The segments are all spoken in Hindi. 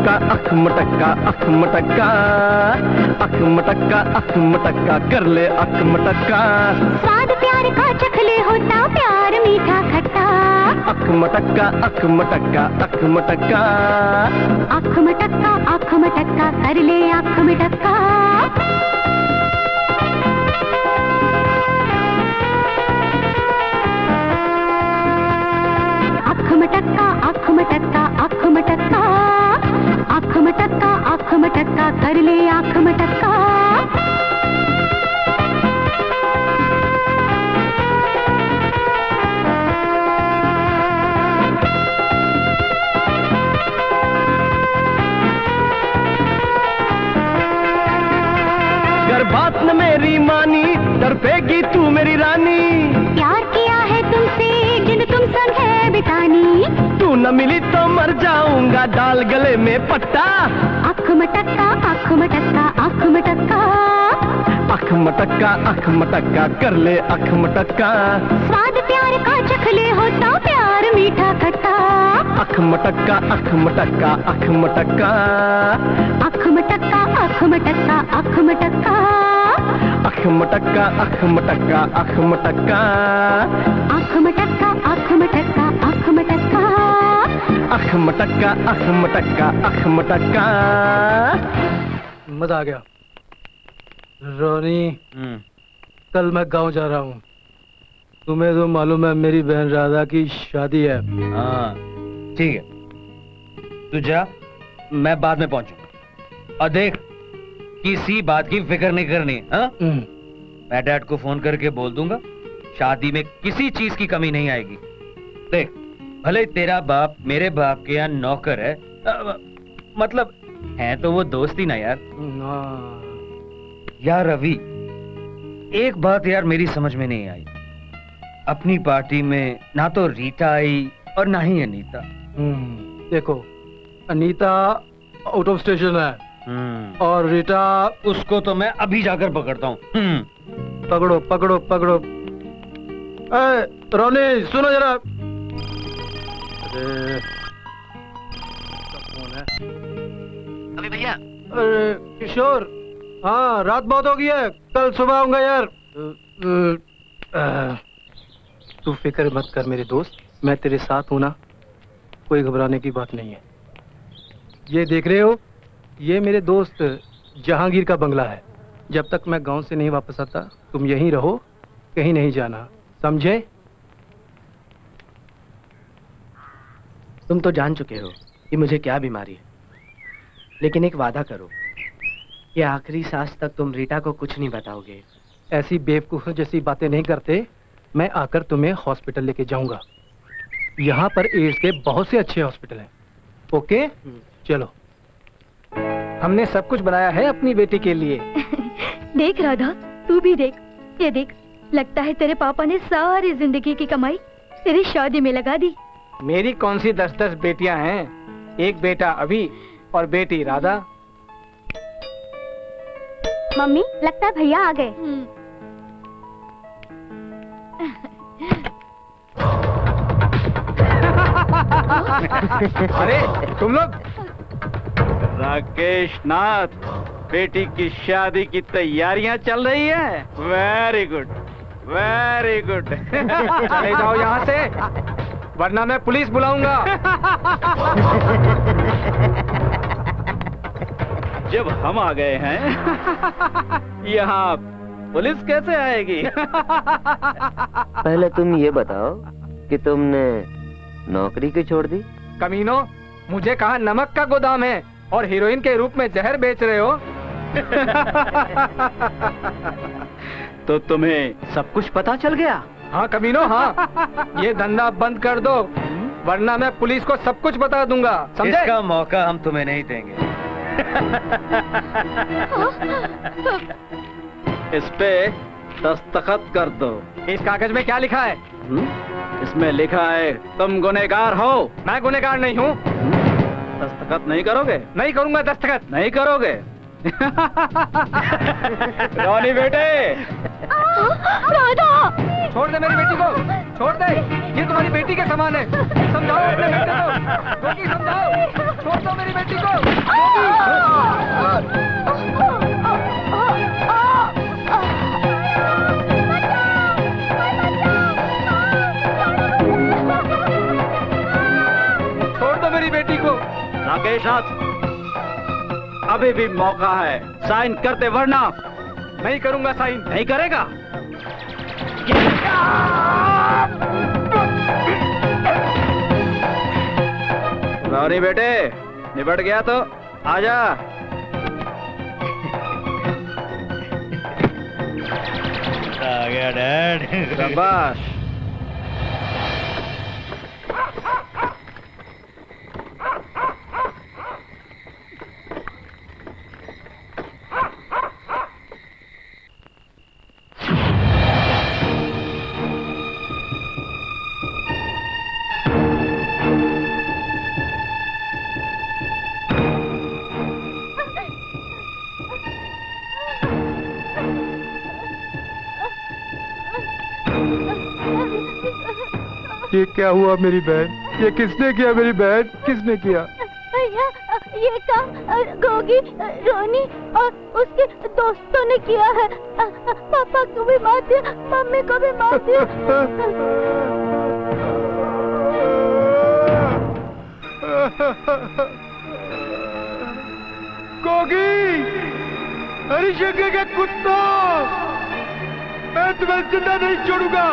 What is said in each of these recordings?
मटक्का अख मटक्का अख मटक्का अख मटक्का अख मटक्का कर ले अख मटक्का। स्वाद प्यार का चख ले होता प्यार मीठा खट्टा। अख मटक्का अख मटक्का अख मटक्का अख मटक्का अख मटक्का कर ले अख मटक्का। अख मटक्का अख मटक्का अख मटक्का अख मटक्का अख मटक्का कर ले अख मटक्का। अगर बात न मेरी मानी तड़पेगी तू मेरी रानी। प्यार किया है तुमसे जिन तुम संग है बितानी। तू न मिली तो मर जाऊंगा डाल गले में पट्टा। अख मटक्का अख मटक्का अख मटक्का अख मटक्का अख मटक्का कर ले अख मटक्का। स्वाद प्यार का चख ले होता प्यार मीठा खट्टा। अख मटक्का अख मटक्का अख मटक्का अख मटक्का अख मटक्का अख मटक्का अख मटक्का अख मटक्का अख मटक्का अख मटक्का अख मटक्का अख मटक्का अख मटक्का अख मटक्का अख मटक्का। मजा आ गया। रोनी कल मैं गांव जा रहा हूँ। तुम्हें तो मालूम है मेरी बहन राधा की शादी है। हाँ ठीक है तू जा, मैं बाद में पहुंचूंगा। और देख किसी बात की फिक्र नहीं करनी। हाँ मैं डैड को फोन करके बोल दूंगा शादी में किसी चीज की कमी नहीं आएगी। देख भले तेरा बाप मेरे बाप के यहाँ नौकर है, मतलब है तो वो दोस्ती ना यार। यार रवि एक बात यार मेरी समझ में नहीं आई। अपनी पार्टी में ना तो रीता आई और ना ही अनीता। देखो अनीता आउट ऑफ स्टेशन है और रीटा उसको तो मैं अभी जाकर पकड़ता हूँ। पकड़ो पकड़ो पकड़ो। रोनी सुनो जरा। अरे कौन है? अभी भैया। अरे किशोर, हाँ रात बहुत हो गई है, कल सुबह आऊंगा यार। तू फिक्र मत कर मेरे दोस्त, मैं तेरे साथ हूं ना, कोई घबराने की बात नहीं है। ये देख रहे हो, ये मेरे दोस्त जहांगीर का बंगला है। जब तक मैं गांव से नहीं वापस आता तुम यहीं रहो, कहीं नहीं जाना, समझे? तुम तो जान चुके हो कि मुझे क्या बीमारी है, लेकिन एक वादा करो कि आखिरी सांस तक तुम रीटा को कुछ नहीं बताओगे। ऐसी बेवकूफ जैसी बातें नहीं करते। मैं आकर तुम्हें हॉस्पिटल लेके जाऊंगा। यहाँ पर एड्स के बहुत से अच्छे हॉस्पिटल हैं। ओके चलो। हमने सब कुछ बनाया है अपनी बेटी के लिए। देख राधा, तू भी देख, ये देख, लगता है तेरे पापा ने सारी जिंदगी की कमाई तेरी शादी में लगा दी। मेरी कौन सी 10-10 बेटियां हैं, एक बेटा अभी और बेटी राधा। मम्मी लगता है भैया आ गए। अरे तुम लोग। राकेश नाथ, बेटी की शादी की तैयारियां चल रही है। Very good very good. चले जाओ यहाँ से, वरना मैं पुलिस बुलाऊंगा। जब हम आ गए हैं यहाँ पुलिस कैसे आएगी? पहले तुम ये बताओ कि तुमने नौकरी क्यों छोड़ दी? कमीनो, मुझे कहा नमक का गोदाम है और हीरोइन के रूप में जहर बेच रहे हो। तो तुम्हें सब कुछ पता चल गया? हाँ कमीनो हाँ, ये धंधा बंद कर दो वरना मैं पुलिस को सब कुछ बता दूंगा, समझे? इसका मौका हम तुम्हें नहीं देंगे। इस पे दस्तखत कर दो। इस कागज में क्या लिखा है? इसमें लिखा है तुम गुनहगार हो। मैं गुनहगार नहीं हूँ। दस्तखत नहीं करोगे? नहीं करूंगा दस्तखत। नहीं करोगे? रोनी बेटे। राधा छोड़ दे मेरी बेटी को, छोड़ दे, ये तुम्हारी बेटी के समान है। समझाओ अपने बेटे को, गोगी समझाओ, छोड़ दो मेरी बेटी को। छोड़ दो मेरी बेटी को। राकेश नाथ, अभी भी मौका है, साइन करते वरना। नहीं करूंगा साइन। नहीं करेगा? गौरी बेटे, निबट गया तो आजा। आ गया डैड। शाबाश। ये क्या हुआ मेरी बहन? ये किसने किया मेरी बहन? किसने किया? भैया, ये काम गोगी, रोनी और उसके दोस्तों ने किया है। पापा को भी मार दिया, मम्मी को भी मार दिया। गोगी, हरिशंकर के कुत्ता, मैं तुम्हें जिंदा नहीं छोड़ूंगा।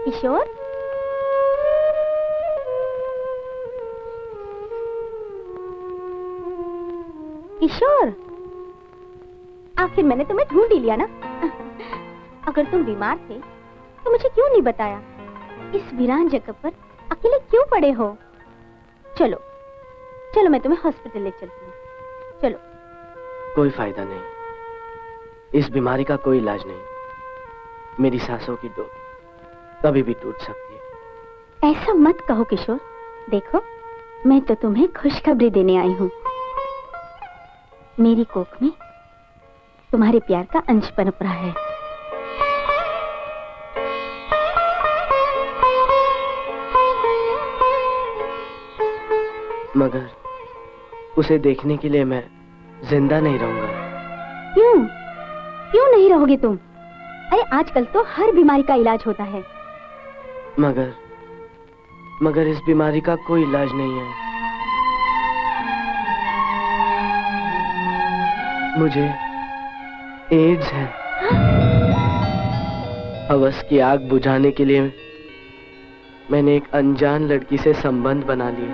किशोर, किशोर, आखिर मैंने तुम्हें ढूंढ ही लिया ना। अगर तुम बीमार थे तो मुझे क्यों नहीं बताया? इस वीरान जगह पर अकेले क्यों पड़े हो? चलो चलो, मैं तुम्हें हॉस्पिटल ले चलती हूँ। चलो। कोई फायदा नहीं, इस बीमारी का कोई इलाज नहीं। मेरी सांसों की डोर कभी भी टूट सकती है। ऐसा मत कहो किशोर। देखो, मैं तो तुम्हें खुशखबरी देने आई हूँ। मेरी कोख में तुम्हारे प्यार का अंश पनप रहा है। मगर उसे देखने के लिए मैं जिंदा नहीं रहूंगा। क्यों? क्यों नहीं रहोगे तुम? अरे आजकल तो हर बीमारी का इलाज होता है। मगर इस बीमारी का कोई इलाज नहीं है। मुझे एड्स है। हवस की आग बुझाने के लिए मैंने एक अनजान लड़की से संबंध बना लिए,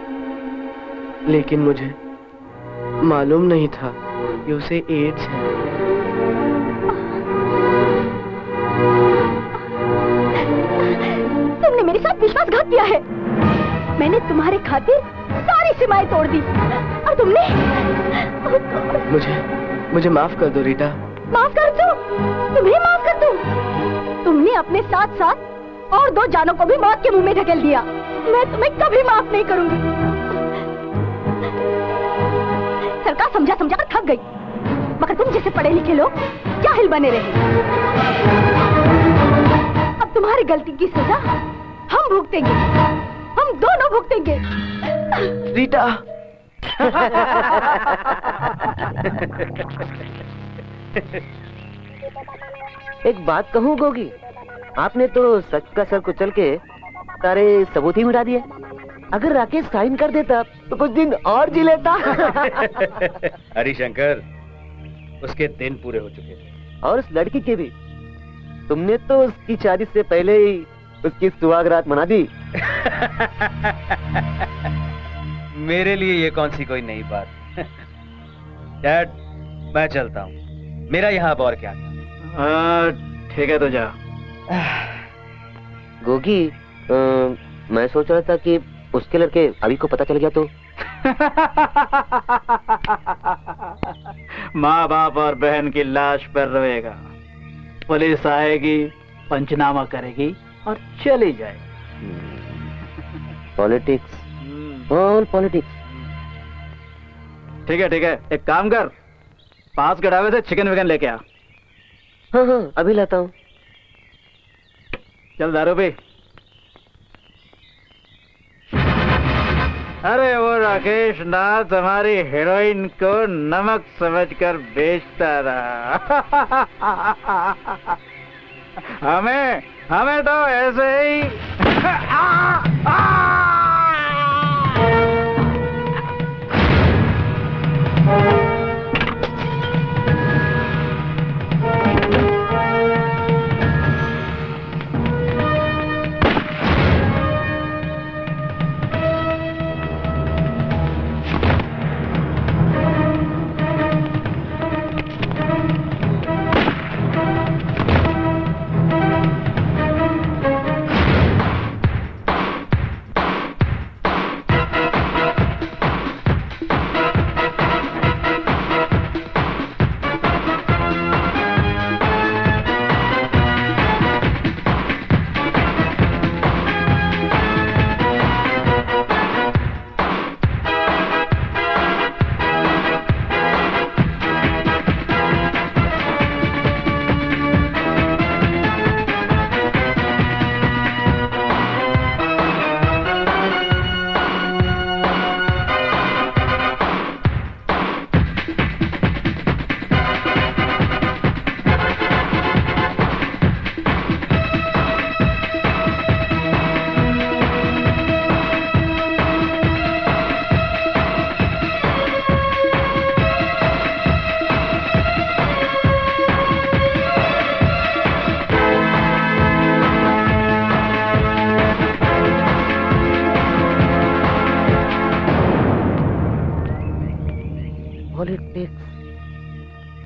लेकिन मुझे मालूम नहीं था कि उसे एड्स है। तुमने मेरे साथ विश्वासघात किया है। मैंने तुम्हारे खातिर सारी सीमाएं तोड़ दी और तुमने मुझे माफ कर दो रीटा। माफ कर दो? तुम्हें माफ कर दूं? तुमने अपने साथ साथ और 2 जानों को भी मौत के मुंह में ढकेल दिया। मैं तुम्हें कभी माफ नहीं करूंगी। सरकार समझा समझा कर थक गई, मगर तुम जैसे पढ़े लिखे लोग जाहिल बने रहे। अब तुम्हारी गलती की सजा हम भुगतेंगे, हम दोनों भुगतेंगे। रीटा। एक बात कहूँ गोगी, आपने तो सच का सर कुचल के सारे सबूत ही मिटा दिए। अगर राकेश साइन कर देता तो कुछ दिन और जी लेता। हरिशंकर, उसके दिन पूरे हो चुके थे। और उस लड़की के भी। तुमने तो उसकी शादी से पहले ही उसकी सुहाग रात मना दी। मेरे लिए ये कौन सी कोई नई बात। डैड, मैं चलता हूँ, मेरा यहाँ अब और क्या। ठीक है तो जा। गोगी, मैं सोच रहा था कि उसके लड़के अभी को पता चल गया तो। माँ बाप और बहन की लाश पर रोएगा, पुलिस आएगी, पंचनामा करेगी और चली जाएगी। Politics, all politics. ठीक है, एक काम कर, 5 गड़ावे से चिकन विकन लेके आ। हाँ हाँ अभी लाता हूँ। चल दारू पे। अरे वो राकेश नाथ हमारी हीरोइन को नमक समझकर बेचता रहा। हमें तो ऐसे ही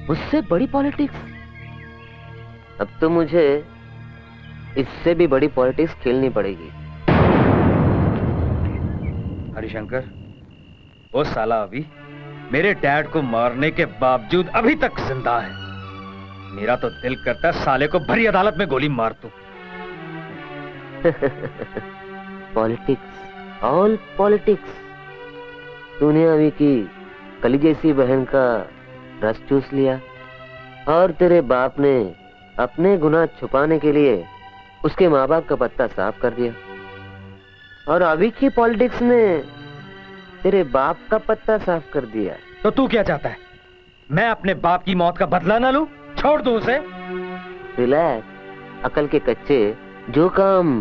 उससे बड़ी पॉलिटिक्स। अब तो मुझे इससे भी बड़ी पॉलिटिक्स खेलनी पड़ेगी। हरिशंकर, वो साला अभी मेरे डैड को मारने के बावजूद अभी तक जिंदा है। मेरा तो दिल करता है साले को भरी अदालत में गोली मार दूं। Politics, all politics. तूने अभी की कली जैसी बहन का रस चूस लिया और तेरे बाप ने अपने गुनाह छुपाने के लिए उसके माँ बाप का पत्ता साफ कर दिया, और अभी की पॉलिटिक्स ने तेरे बाप का पत्ता साफ कर दिया। तो तू क्या चाहता है? मैं अपने बाप की मौत का बदला ना लूं? छोड़ दूं उसे? रिलैक्स, अकल के कच्चे। जो काम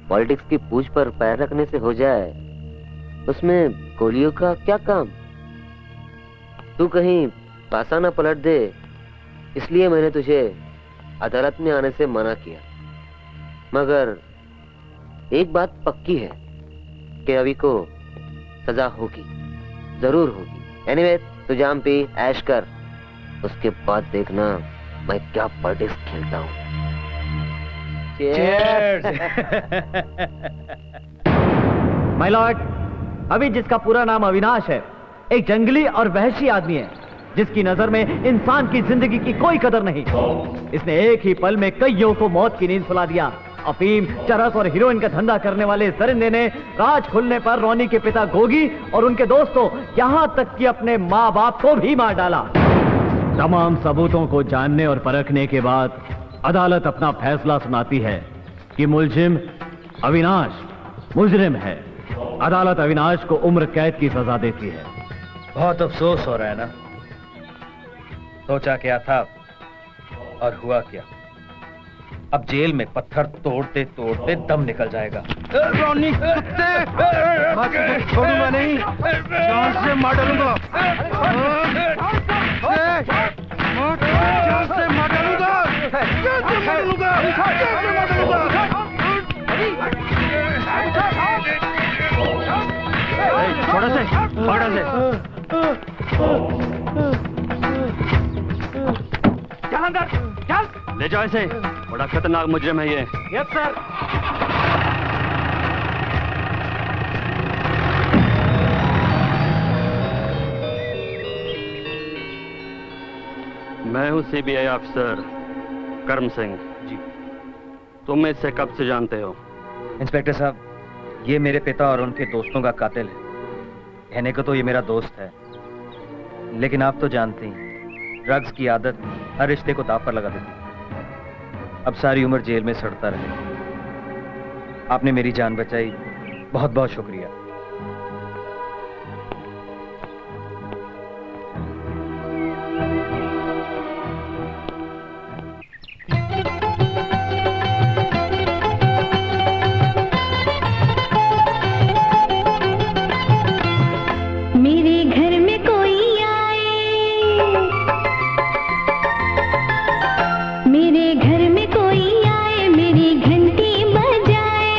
पॉलिटिक्स की पूंछ पर पैर रखने से हो जाए उसमें गोलियों का क्या काम। तू कहीं पासा ना पलट दे, इसलिए मैंने तुझे अदालत में आने से मना किया। मगर एक बात पक्की है कि अभी को सजा होगी, जरूर होगी। एनीवे, तू जाम पी, ऐश कर, उसके बाद देखना मैं क्या पॉलिटिक्स खेलता हूँ। माय लॉर्ड, अभी जिसका पूरा नाम अविनाश है, एक जंगली और वहशी आदमी है जिसकी नजर में इंसान की जिंदगी की कोई कदर नहीं। इसने एक ही पल में कईयों को मौत की नींद सुला दिया। अफीम, चरस और हीरोइन का धंधा करने वाले सरिंदे ने राज खुलने पर रोनी के पिता गोगी और उनके दोस्तों, यहां तक कि अपने माँ बाप को भी मार डाला। तमाम सबूतों को जानने और परखने के बाद अदालत अपना फैसला सुनाती है कि मुलजिम अविनाश मुजरिम है। अदालत अविनाश को उम्र कैद की सजा देती है। बहुत अफसोस हो रहा है ना? सोचा क्या था और हुआ क्या? अब जेल में पत्थर तोड़ते तोड़ते दम निकल जाएगा। रोनी कुत्ते, छोड़ूंगा नहीं, जान से मार डालूंगा, जान से मार डालूंगा, छोड़ा से, छोड़ा से। चल अंदर, चल। ले जाओ इसे, बड़ा खतरनाक मुजरिम है ये। Yes sir. मैं हूँ सीबीआई ऑफिसर कर्म सिंह जी। तुम इससे कब से जानते हो? इंस्पेक्टर साहब, ये मेरे पिता और उनके दोस्तों का कातिल है। कहने को तो ये मेरा दोस्त है, लेकिन आप तो जानते हैं ड्रग्स की आदत हर रिश्ते को दांव पर लगा देती है। अब सारी उम्र जेल में सड़ता रहे। आपने मेरी जान बचाई, बहुत बहुत शुक्रिया। मेरे घर में कोई आए, मेरे घर में कोई आए, मेरी घंटी बजाए।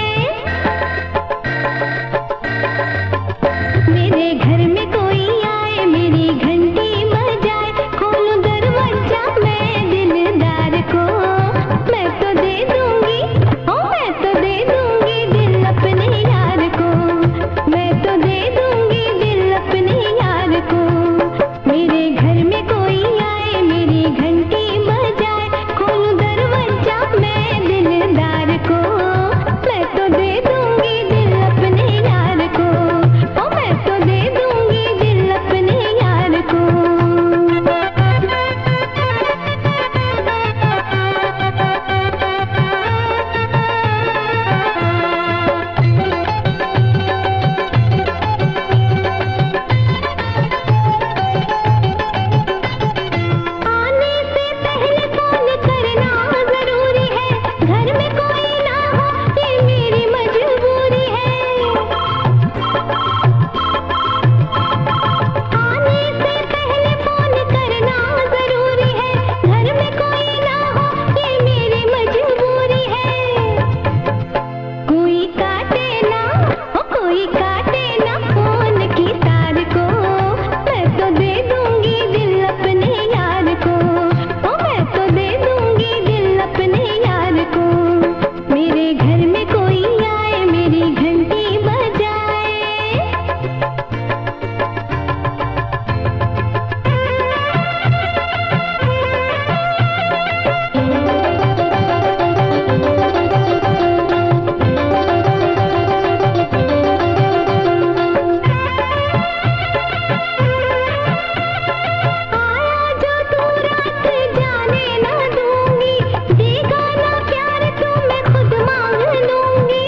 मेरे घर में कोई आए, मेरी घंटी बजाए। खोलूं दरवाजा मैं दिलदार को, मैं तो दे दूंगी, ओ मैं तो दे दूंगी दिल अपने यार को, मैं तो दे दूंगी दिल अपने यार को। मेरे घर में कोई आए, मेरी घंटी बजाए। खोलूं दरवाजा मैं दिलदार को, मैं तो दे दूंगी दिल अपने यार को, ओ मैं तो दे दूंगी दिल अपने यार को। आने से पहले फोन करना जरूरी है, घर में कोई ना हो ये मेरी मजबूरी है। आने से पहले फोन करना जरूरी है, घर में कोई ना हो ये मेरी मजबूरी है। कोई काटे ना, ओ कोई काटे ना फोन की तार को, मैं तो दे दूंगी दिल अपने यार को, ओ मैं तो दे दूंगी दिल अपने यार को। मेरे घर में कोई आए, मेरी घंटी बजाए। आया जो तू रात जाने ना दूंगी, देगा ना प्यार तो मैं खुद मांग लूंगी।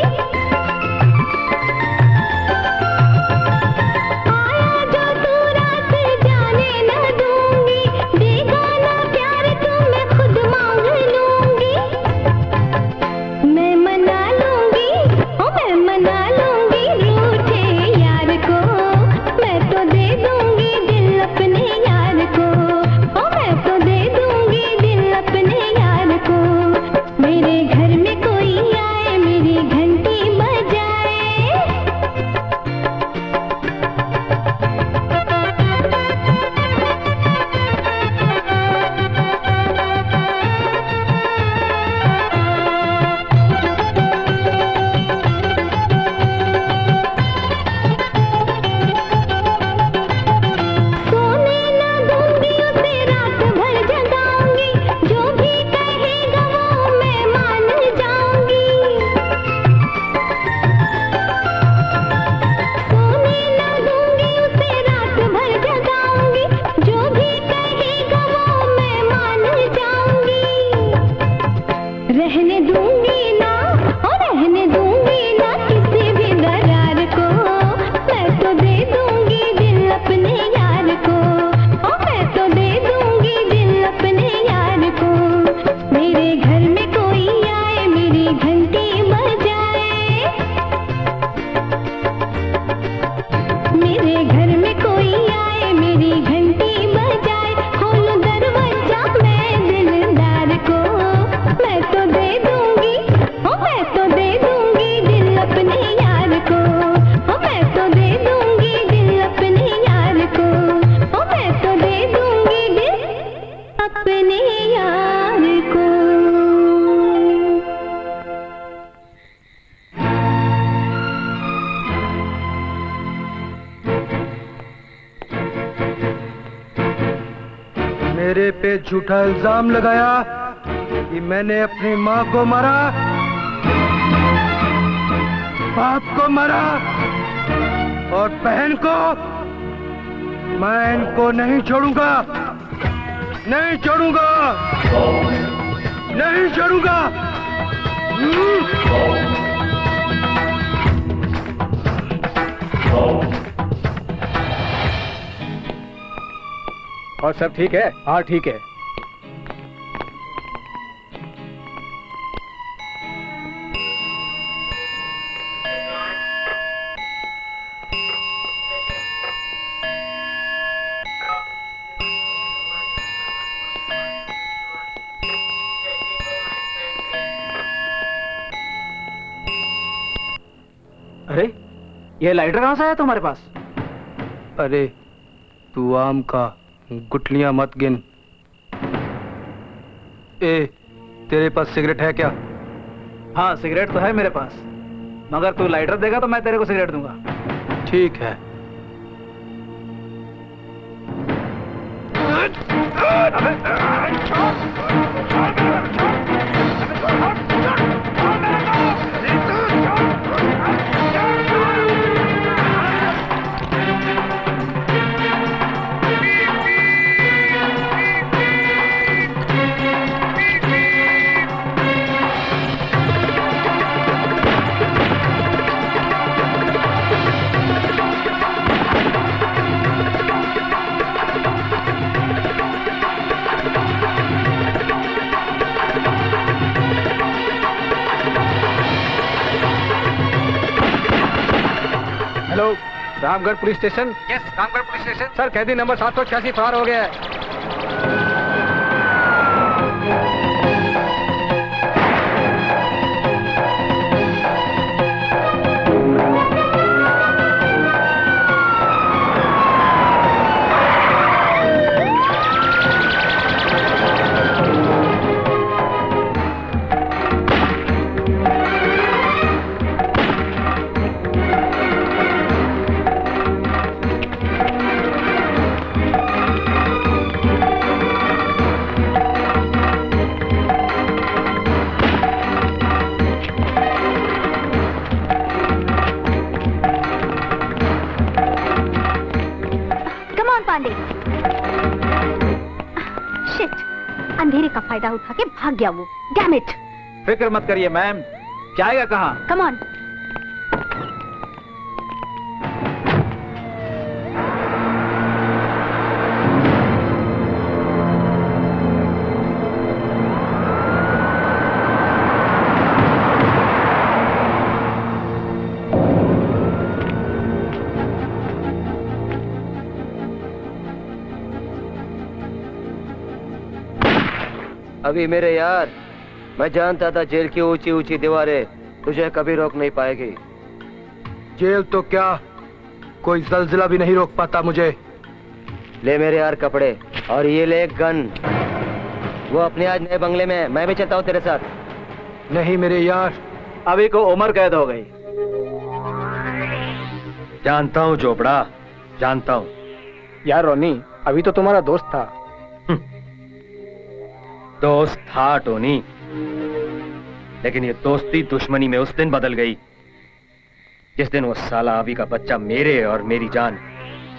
आया जो तू रात जाने ना दूंगी, देगा ना प्यार तो मैं खुद मांग लूंगी। मैं मना लूंगी, ओ मैं मना लूंगी रूठे यार को, मैं तो दे दूंगी दिल अपने यार को, ओ मैं तो दे दूंगी दिल अपने यार को। मेरे घर में कोई आए, मेरी घंटी बजाए। सोने ना दूंगी उसे रात भर जगाऊंगी, जो भी कहेगा वो मैं मान जाऊंगी। सोने ना दूंगी उसे रात भर जगाऊंगी, जो भी कहेगा वो मैं मान जाऊंगी। रहने दूंगी ना, और रहने दूंगी ना किसी भी दरार को, मैं तो दे दूंगी दिल अपने यार को, ओ मैं तो दे दूंगी दिल अपने यार को। मेरे घर में कोई आए, मेरी घंटी बजाए। मेरे घर में कोई आए, मेरी घंटी बजाए। खोलूं दरवाजा मैं दिलदार को, मैं तो दे दूंगी, ओ मैं तो दे दूंगी दिल अपने यार को, ओ मैं तो दे दूंगी दिल अपने यार को, ओ मैं तो दे दूंगी दिल अपने यार को। मेरे पे झूठा इल्जाम लगाया कि मैंने अपनी माँ को मारा, बाप को मारा और बहन को। मैं इनको नहीं छोड़ूंगा, नहीं छोड़ूंगा। नहीं छोड़ूंगा। और सब ठीक है? हाँ ठीक है। अरे ये लाइटर कहाँ से आया तुम्हारे पास? अरे तू आम का गुटलियां मत गिन। ए, तेरे पास सिगरेट है क्या? हाँ सिगरेट तो है मेरे पास, मगर तू लाइटर देगा तो मैं तेरे को सिगरेट दूंगा। ठीक है। Hello, Ramgarh police station. Yes, Ramgarh police station. Sir, कैदी नंबर 786 फरार हो गया है। अंधेरे का फायदा उठा के भाग गया वो। Damn it. फिक्र मत करिए मैम, जाएगा कहाँ? Come on. अभी मेरे यार, मैं जानता था जेल की ऊंची ऊंची दीवारें तुझे कभी रोक नहीं पाएगी। जेल तो क्या, कोई जलजिला भी नहीं रोक पाता मुझे। ले मेरे यार कपड़े और ये ले गन। वो अपने आज नए बंगले में, मैं भी चलता हूँ तेरे साथ। नहीं मेरे यार, अभी को उम्र कैद हो गई। जानता हूँ चोपड़ा, जानता हूँ। यार रोनी, अभी तो तुम्हारा दोस्त था। दोस्त था टोनी, लेकिन ये दोस्ती दुश्मनी में उस दिन बदल गई जिस दिन वो साला अभी का बच्चा मेरे और मेरी जान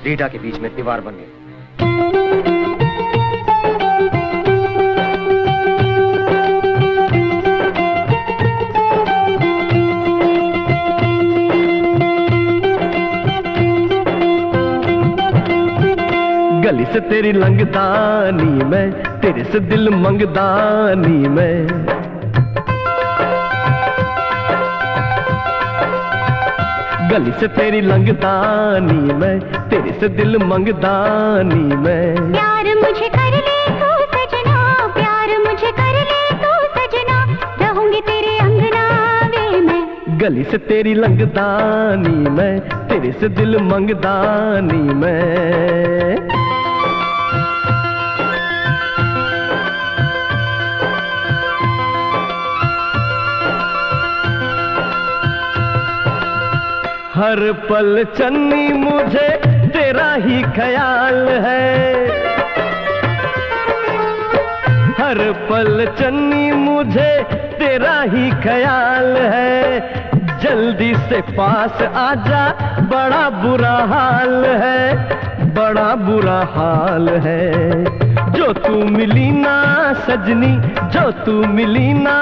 रीटा के बीच में दीवार बन गई। गली से तेरी लंगदानी मैं, तेरे से दिल मंगदानी मैं। गली से तेरी लंगदानी मैं, तेरे से दिल मंगदानी मैं। प्यार मुझे कर ले तू सजना, प्यार मुझे कर ले तू सजना, रहूंगी तेरे अंगनावे में। गली से तेरी लंगदानी मैं, तेरे से दिल मंगदानी मैं। हर पल चन्नी मुझे तेरा ही ख्याल है, हर पल चन्नी मुझे तेरा ही ख्याल है। जल्दी से पास आजा, बड़ा बुरा हाल है, बड़ा बुरा हाल है। जो तू मिली ना सजनी, जो तू मिली ना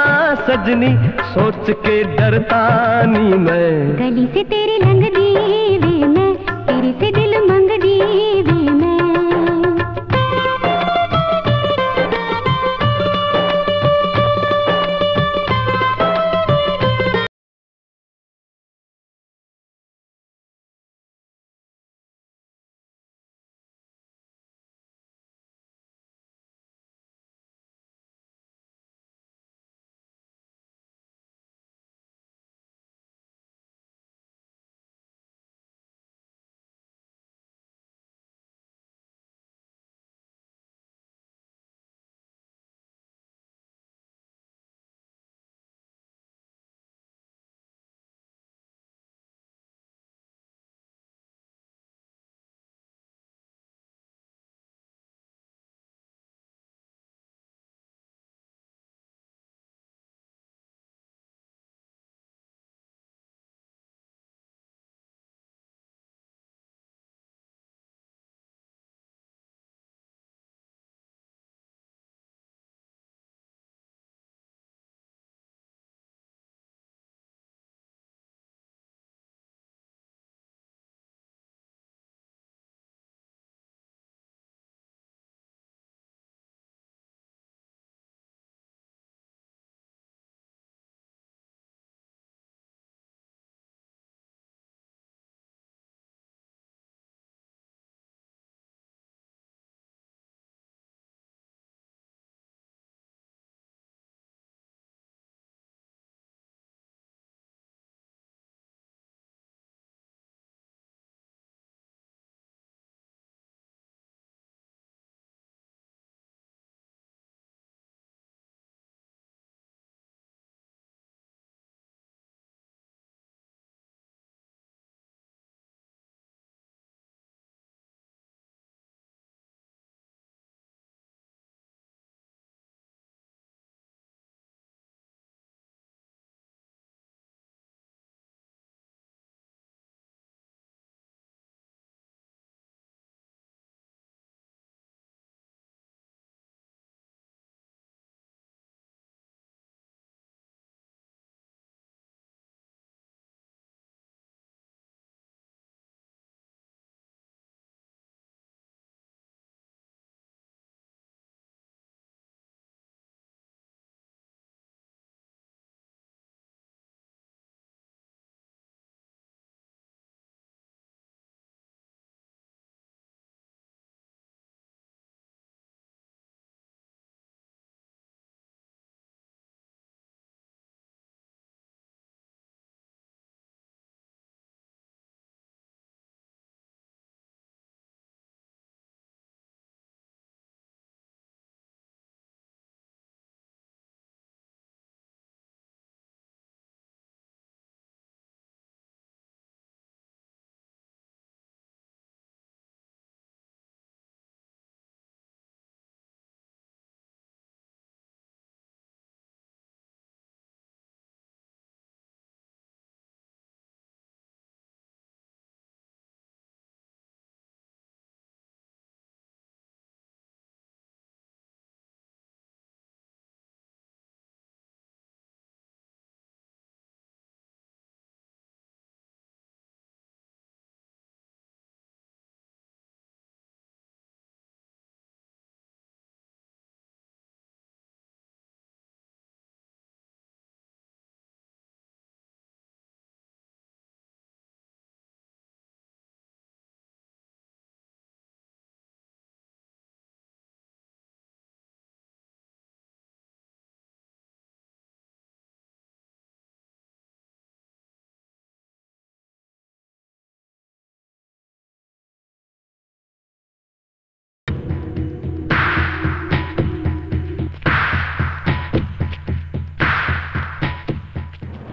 सजनी, सोच के डरता नी मैं। गली से तेरी लंघ दी वे मैं, तेरे से दिल मंग दी वे मैं।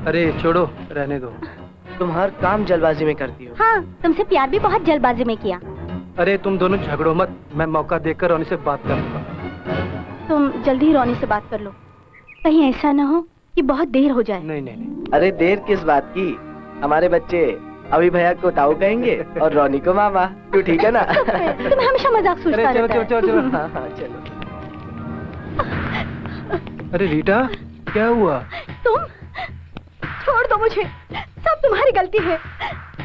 अरे छोड़ो, रहने दो। तुम हर काम जल्दबाजी में करती हो। हाँ, तुमसे प्यार भी बहुत जल्दबाजी में किया। अरे तुम दोनों झगड़ो मत, मैं मौका देखकर रोनी से बात करूंगा। तुम जल्दी ही रोनी से बात कर लो, कहीं ऐसा ना हो कि बहुत देर हो जाए। नहीं नहीं नहीं। अरे देर किस बात की, हमारे बच्चे अभी भैया को ताऊ कहेंगे और रोनी को मामा। तू ठीक है ना? तुम्हें हमेशा मजाक सूझता चलो रहता है। चलो चलो चलो। हाँ हाँ चलो। अरे रीटा, क्या हुआ? तुम छोड़ दो मुझे, सब तुम्हारी गलती है।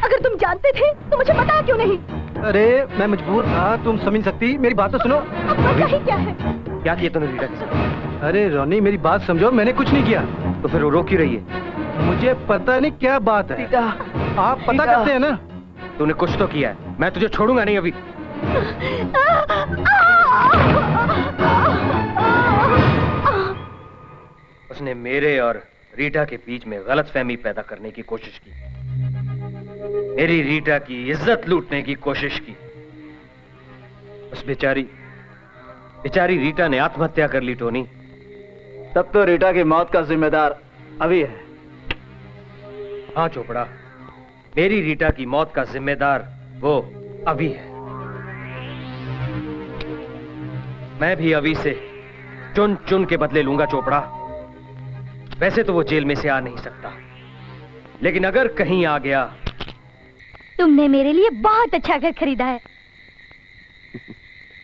अगर तुम जानते थे तो मुझे बताया क्यों नहीं? अरे मैं मजबूर था, तुम समझ सकती, मेरी बात तो सुनो। अब मसला ही क्या है? क्या किया तूने रीटा के साथ? अरे रोनी मेरी बात समझो, मैंने कुछ नहीं किया। तो फिर वो रो क्यों रही है? मुझे पता नहीं क्या बात है। रीटा, आप पता करते हैं ना? तूने कुछ तो किया है, मैं तुझे छोड़ूंगा नहीं अभी। उसने मेरे और रीटा के बीच में गलतफहमी पैदा करने की कोशिश की, मेरी रीटा की इज्जत लूटने की कोशिश की। उस बेचारी रीटा ने आत्महत्या कर ली टोनी। तब तो रीटा की मौत का जिम्मेदार अभी है। हाँ चोपड़ा, मेरी रीटा की मौत का जिम्मेदार वो अभी है। मैं भी अभी से चुन चुन के बदले लूंगा चोपड़ा। वैसे तो वो जेल में से आ नहीं सकता, लेकिन अगर कहीं आ गया। तुमने मेरे लिए बहुत अच्छा घर खरीदा है।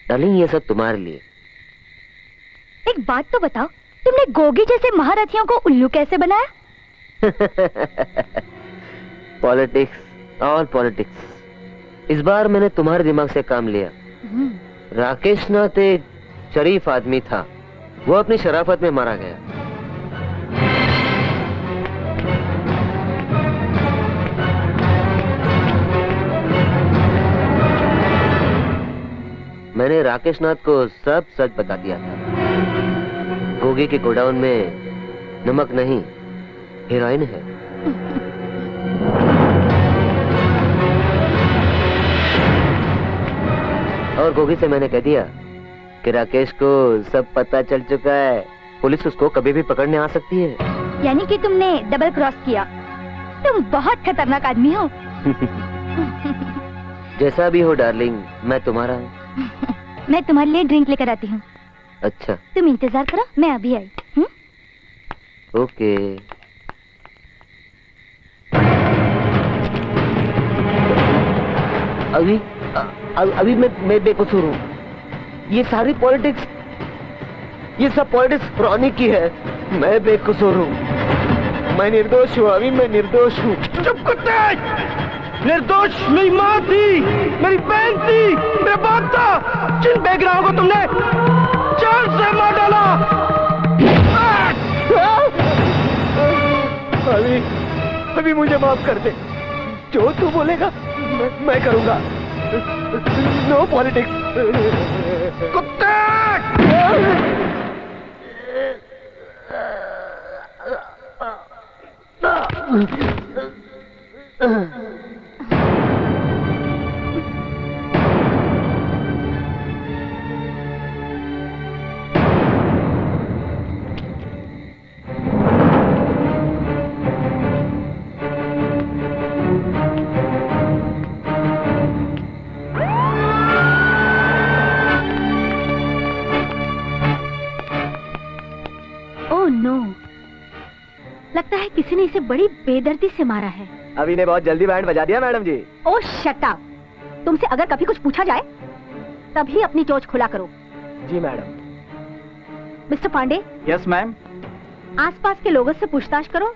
डार्लिंग, ये सब तुम्हारे लिए। एक बात तो बताओ, तुमने गोगी जैसे महारथियों को उल्लू कैसे बनाया? पॉलिटिक्स और पॉलिटिक्स। इस बार मैंने तुम्हारे दिमाग से काम लिया। राकेश नाथ एक शरीफ आदमी था, वो अपनी शराफत में मारा गया। मैंने राकेश नाथ को सब सच बता दिया था। गोगी के गोडाउन में नमक नहीं, हीरोइन है। और गोगी से मैंने कह दिया कि राकेश को सब पता चल चुका है, पुलिस उसको कभी भी पकड़ने आ सकती है। यानी कि तुमने डबल क्रॉस किया। तुम बहुत खतरनाक आदमी हो। जैसा भी हो डार्लिंग, मैं तुम्हारा हूँ। मैं तुम्हारे लिए ड्रिंक लेकर आती हूँ। अच्छा, तुम इंतजार करो, मैं अभी आई। ओके। अभी मैं बेकसूर हूँ। ये सारी पॉलिटिक्स, ये सब पॉलिटिक्स रोनी की है। मैं बेकसूर हूँ, मैं निर्दोष हूँ। अभी मैं निर्दोष हूँ। चुप कुत्ते! निर्दोष मेरी माँ थी, मेरी बहन थी, मेरा बाप था। जिन बेगुनाहों को तुमने जान से मार डाला। अभी मुझे माफ कर दे। जो तू बोलेगा मैं करूंगा। No politics. कुत्ते! लगता है किसी ने इसे बड़ी बेदर्दी से मारा है। अभी ने बहुत जल्दी बैंड बजा दिया मैडम जी। ओ शट अप! तुमसे अगर कभी कुछ पूछा जाए तभी अपनी चोंच खुला करो। जी madam. Mister Pandey. Yes ma'am. आसपास के लोगों से पूछताछ करो,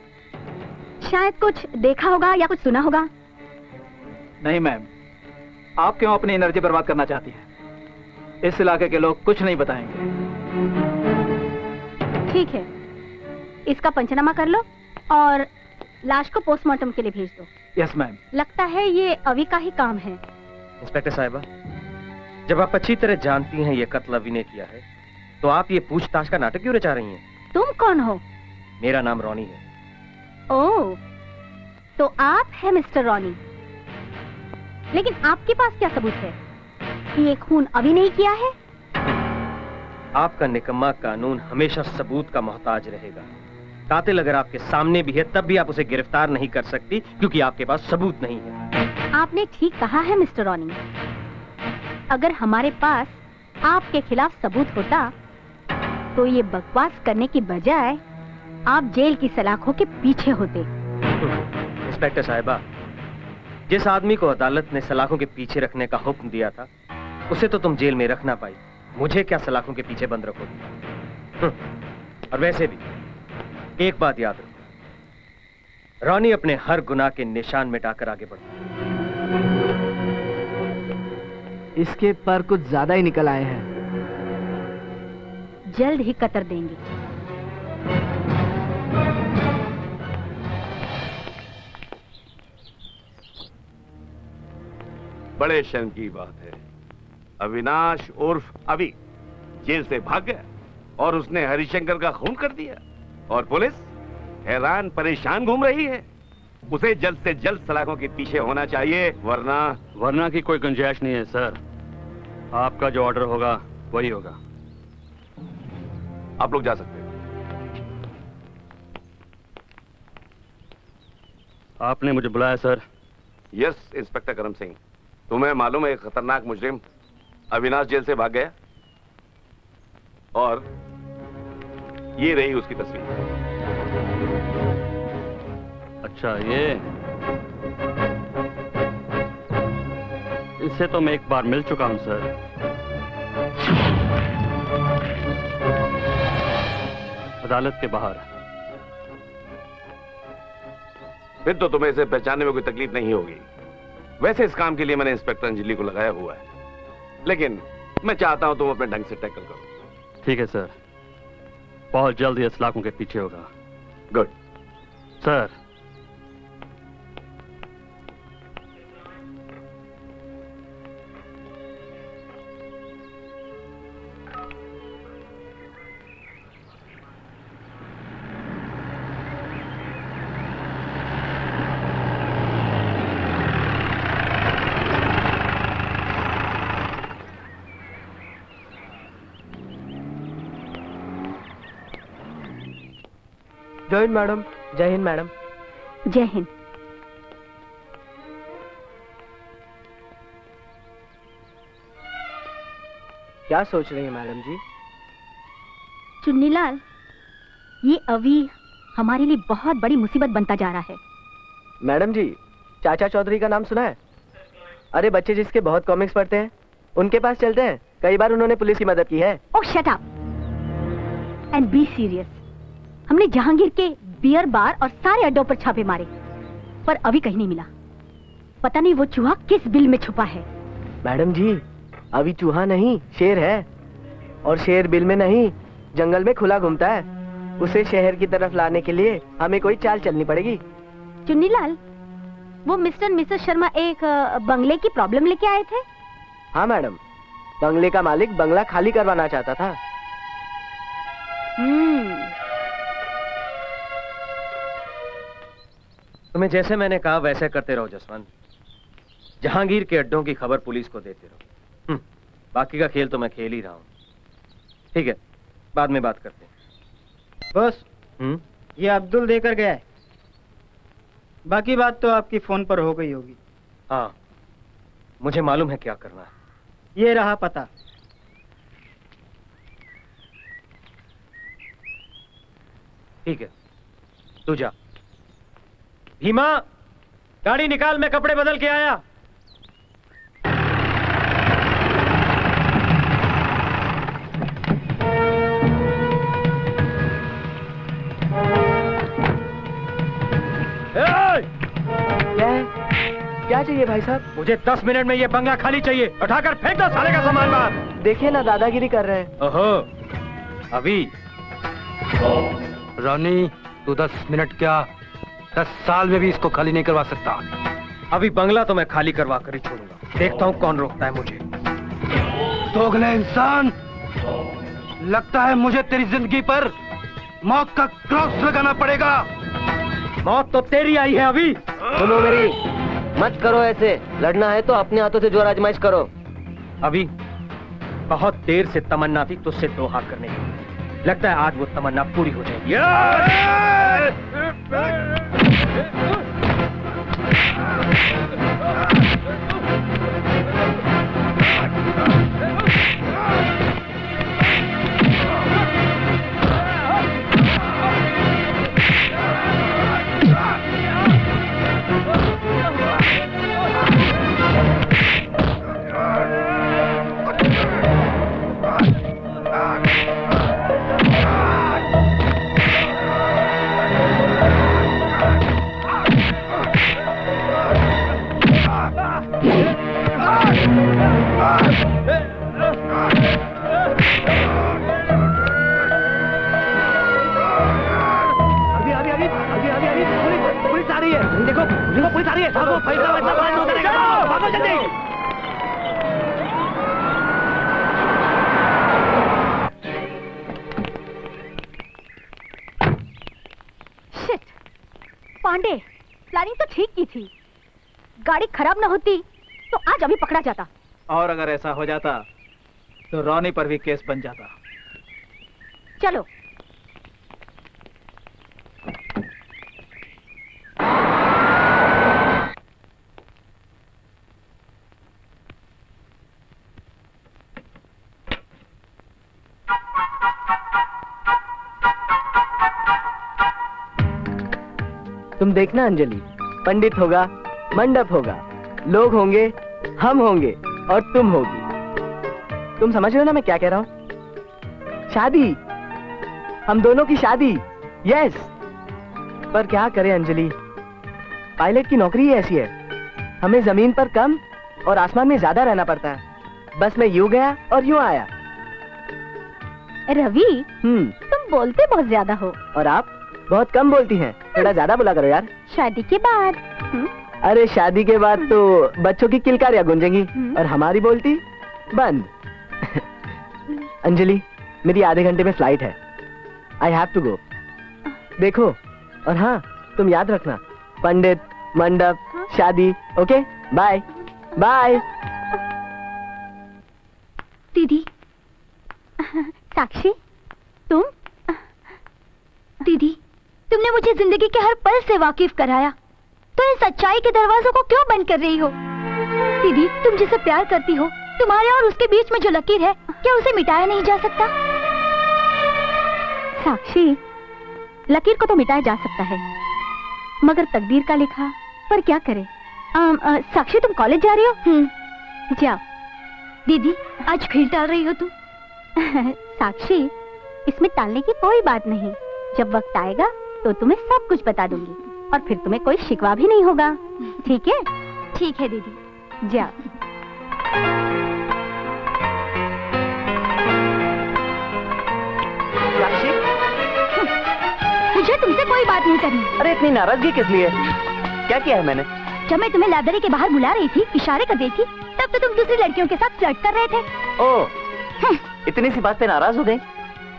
शायद कुछ देखा होगा या कुछ सुना होगा। नहीं मैम, आप क्यों अपनी एनर्जी बर्बाद करना चाहती हैं? इस इलाके के लोग कुछ नहीं बताएंगे। ठीक है, इसका पंचनामा कर लो और लाश को पोस्टमार्टम के लिए भेज दो। Yes ma'am. लगता है ये अभी का ही काम है। इंस्पेक्टर साहिबा, जब आप अच्छी तरह जानती हैं ये कत्ल अभी ने किया है, तो आप ये पूछताछ का नाटक क्यों रचा रही हैं? तुम कौन हो? मेरा नाम रॉनी है। ओह, तो आप है मिस्टर रॉनी। लेकिन आपके पास क्या सबूत है कि ये खून अभी नहीं किया है? आपका निकम्मा कानून हमेशा सबूत का मोहताज रहेगा। कातिल अगर आपके सामने भी है तब भी आप उसे गिरफ्तार नहीं कर सकती, क्योंकि आपके पास सबूत नहीं है। आपने ठीक कहा है मिस्टर रॉनी। अगर हमारे पास आपके खिलाफ सबूत होता तो ये बकवास करने की बजाय आप जेल की सलाखों के पीछे होते। इंस्पेक्टर साहिबा, जिस आदमी को अदालत ने सलाखों के पीछे रखने का हुक्म दिया था उसे तो तुम जेल में रख ना पाई, मुझे क्या सलाखों के पीछे बंद रखोगी? और वैसे भी एक बात याद रखो, रॉनी अपने हर गुनाह के निशान मिटाकर आगे बढ़ती। इसके पर कुछ ज्यादा ही निकल आए हैं। जल्द ही कतर देंगे। बड़े शर्म की बात है, अविनाश उर्फ अभी जेल से भाग गया और उसने हरिशंकर का खून कर दिया और पुलिस हैरान परेशान घूम रही है। उसे जल्द से जल्द सलाखों के पीछे होना चाहिए, वरना की कोई गुंजाइश नहीं है सर। आपका जो ऑर्डर होगा वही होगा। आप लोग जा सकते हैं। आपने मुझे बुलाया सर? यस इंस्पेक्टर करम सिंह, तुम्हें मालूम है एक खतरनाक मुजरिम अविनाश जेल से भाग गया और ये रही उसकी तस्वीर। अच्छा, ये इससे तो मैं एक बार मिल चुका हूं सर। अदालत के बाहर। फिर तो तुम्हें इसे पहचानने में कोई तकलीफ नहीं होगी। वैसे इस काम के लिए मैंने इंस्पेक्टर अंजलि को लगाया हुआ है, लेकिन मैं चाहता हूं तुम अपने ढंग से टैकल करो। ठीक है सर, बहुत जल्द ये सलाखों के पीछे होगा। Good sir. जय हिंद मैडम। जय हिंद मैडम। जय हिंद। क्या सोच रही हैं मैडम जी? चुन्नीलाल, ये अभी हमारे लिए बहुत बड़ी मुसीबत बनता जा रहा है। मैडम जी, चाचा चौधरी का नाम सुना है? अरे बच्चे जिसके बहुत कॉमिक्स पढ़ते हैं उनके पास चलते हैं, कई बार उन्होंने पुलिस की मदद की है। Oh shut up and be serious. हमने जहांगीर के बियर बार और सारे अड्डों पर छापे मारे, पर अभी कहीं नहीं मिला। पता नहीं वो चूहा किस बिल में छुपा है। मैडम जी, अभी चूहा नहीं शेर है, और शेर बिल में नहीं जंगल में खुला घूमता है। उसे शहर की तरफ लाने के लिए हमें कोई चाल चलनी पड़ेगी। चुन्नीलाल, वो मिस्टर मिसेस शर्मा एक बंगले की प्रॉब्लम लेके आए थे। हाँ मैडम, बंगले का मालिक बंगला खाली करवाना चाहता था। तुम्हें जैसे मैंने कहा वैसे करते रहो जसवंत। जहांगीर के अड्डों की खबर पुलिस को देते रहो। बाकी का खेल तो मैं खेल ही रहा हूं। ठीक है, बाद में बात करते हैं। बॉस, ये अब्दुल देकर गया है। बाकी बात तो आपकी फोन पर हो गई होगी। हाँ, मुझे मालूम है क्या करना है। ये रहा पता। ठीक है, तू जा। भीमा, गाड़ी निकाल, मैं कपड़े बदल के आया। क्या चाहिए भाई साहब? मुझे 10 मिनट में ये बंगला खाली चाहिए। उठाकर फेंक दो साले का सामान बाहर। देखिए ना, दादागिरी कर रहे हैं। ओहो, अभी रानी, तू 10 मिनट क्या 10 साल में भी इसको खाली नहीं करवा सकता। अभी बंगला तो मैं खाली करवा कर ही छोड़ूंगा। देखता हूँ कौन रोकता है मुझे। दोगले इंसान, लगता है मुझे तेरी जिंदगी पर मौत का क्रॉस लगाना पड़ेगा। मौत तो तेरी आई है अभी। सुनो मेरी, मत करो ऐसे। लड़ना है तो अपने हाथों से जोर आजमाइश करो। अभी बहुत देर से तमन्ना थी तुझसे 2 हाथ करने की। लगता है आज वो तमन्ना पूरी हो जाएगी। अभी अभी पुलिस आ रही है। देखो देखो पुलिस आ रही है। भागो फैसला वैसला बाद में होता रहेगा। भागो जल्दी। पांडे, प्लानिंग तो ठीक की थी। गाड़ी खराब ना होती तो आज अभी पकड़ा जाता। और अगर ऐसा हो जाता तो रोनी पर भी केस बन जाता। चलो। तुम देखना अंजलि, पंडित होगा, मंडप होगा, लोग होंगे, हम होंगे और तुम होगी। तुम समझ रहे हो ना मैं क्या कह रहा हूं? शादी, हम दोनों की शादी। यस। पर क्या करें अंजलि, पायलट की नौकरी ही ऐसी है, हमें जमीन पर कम और आसमान में ज्यादा रहना पड़ता है। बस मैं यूं गया और यूं आया। रवि, तुम बोलते बहुत ज्यादा हो। और आप बहुत कम बोलती हैं, थोड़ा ज्यादा बोला करो यार। शादी के बाद। अरे शादी के बाद तो बच्चों की किलकारियां गूंजेंगी और हमारी बोलती बंद। अंजलि, मेरी आधे घंटे में फ्लाइट है, आई हैव टू गो। देखो, और हाँ तुम याद रखना, पंडित, मंडप, शादी। Okay, bye bye. दीदी। साक्षी, तुम? दीदी, तुमने मुझे जिंदगी के हर पल से वाकिफ कराया, तो इन सच्चाई के दरवाजों को क्यों बंद कर रही हो? दीदी, तुम जिसे प्यार करती हो, तुम्हारे और उसके बीच में जो लकीर है, क्या उसे मिटाया नहीं जा सकता? साक्षी, लकीर को तो मिटाया जा सकता है, मगर तकदीर का लिखा पर क्या करे। साक्षी, तुम कॉलेज जा रही हो? जाओ। दीदी, आज फिर टाल रही हो तुम? साक्षी, इसमें टालने की कोई बात नहीं। जब वक्त आएगा तो तुम्हें सब कुछ बता दूंगी और फिर तुम्हें कोई शिकवा भी नहीं होगा। ठीक है? ठीक है दीदी, जाओ। मुझे तुमसे कोई बात नहीं करनी। अरे इतनी नाराजगी किस लिए? क्या किया है मैंने? जब मैं तुम्हें लाइब्रेरी के बाहर बुला रही थी, इशारे कर रही थी, तब तो तुम दूसरी लड़कियों के साथ फ्लर्ट कर रहे थे। ओह, इतनी सी बात पे नाराज हो गई?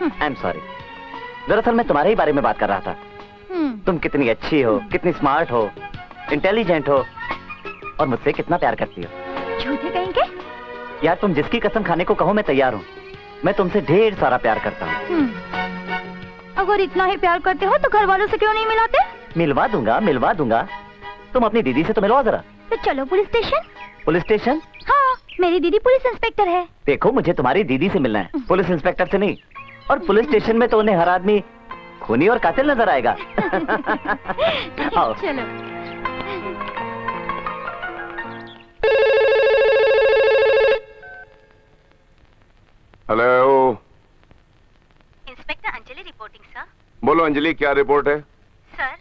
I am sorry. दरअसल मैं तुम्हारे ही बारे में बात कर रहा था। तुम कितनी अच्छी हो, कितनी स्मार्ट हो, इंटेलिजेंट हो और मुझसे कितना प्यार करती हो। झूठे कहेंगे? यार, तुम जिसकी कसम खाने को कहो मैं तैयार हूँ। मैं तुमसे ढेर सारा प्यार करता हूँ। अगर इतना ही प्यार करते हो तो घर वालों से क्यों नहीं मिलाते? मिलवा दूंगा, मिलवा दूंगा। तुम अपनी दीदी से तो मिलवा जरा। तो चलो पुलिस स्टेशन। Police station? हाँ, मेरी दीदी पुलिस इंस्पेक्टर है। देखो, मुझे तुम्हारी दीदी से मिलना है, पुलिस इंस्पेक्टर से नहीं। और पुलिस स्टेशन में तो उन्हें हर आदमी खूनी और कातिल नजर आएगा। आओ। चलो। Hello, inspector Anjali reporting sir. बोलो अंजलि, क्या रिपोर्ट है? सर,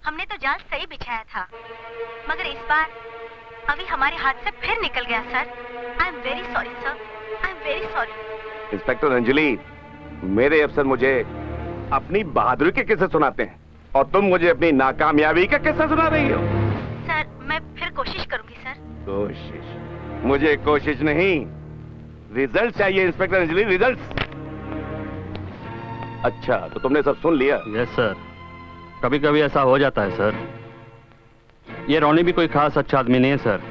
हमने तो जाल सही बिछाया था, मगर इस बार अभी हमारे हाथ से फिर निकल गया sir. I am very sorry sir, I am very sorry. Inspector Anjali, मेरे अफसर मुझे अपनी बहादुरी के किस्से सुनाते हैं और तुम मुझे अपनी नाकामयाबी का किस्सा सुना रही हो। सर, मैं फिर कोशिश करूंगी सर। कोशिश? मुझे कोशिश नहीं, रिजल्ट चाहिए इंस्पेक्टर अंजलि, रिजल्ट। अच्छा, तो तुमने सब सुन लिया? यस सर, कभी कभी ऐसा हो जाता है सर। ये रोनी भी कोई खास अच्छा आदमी नहीं है सर,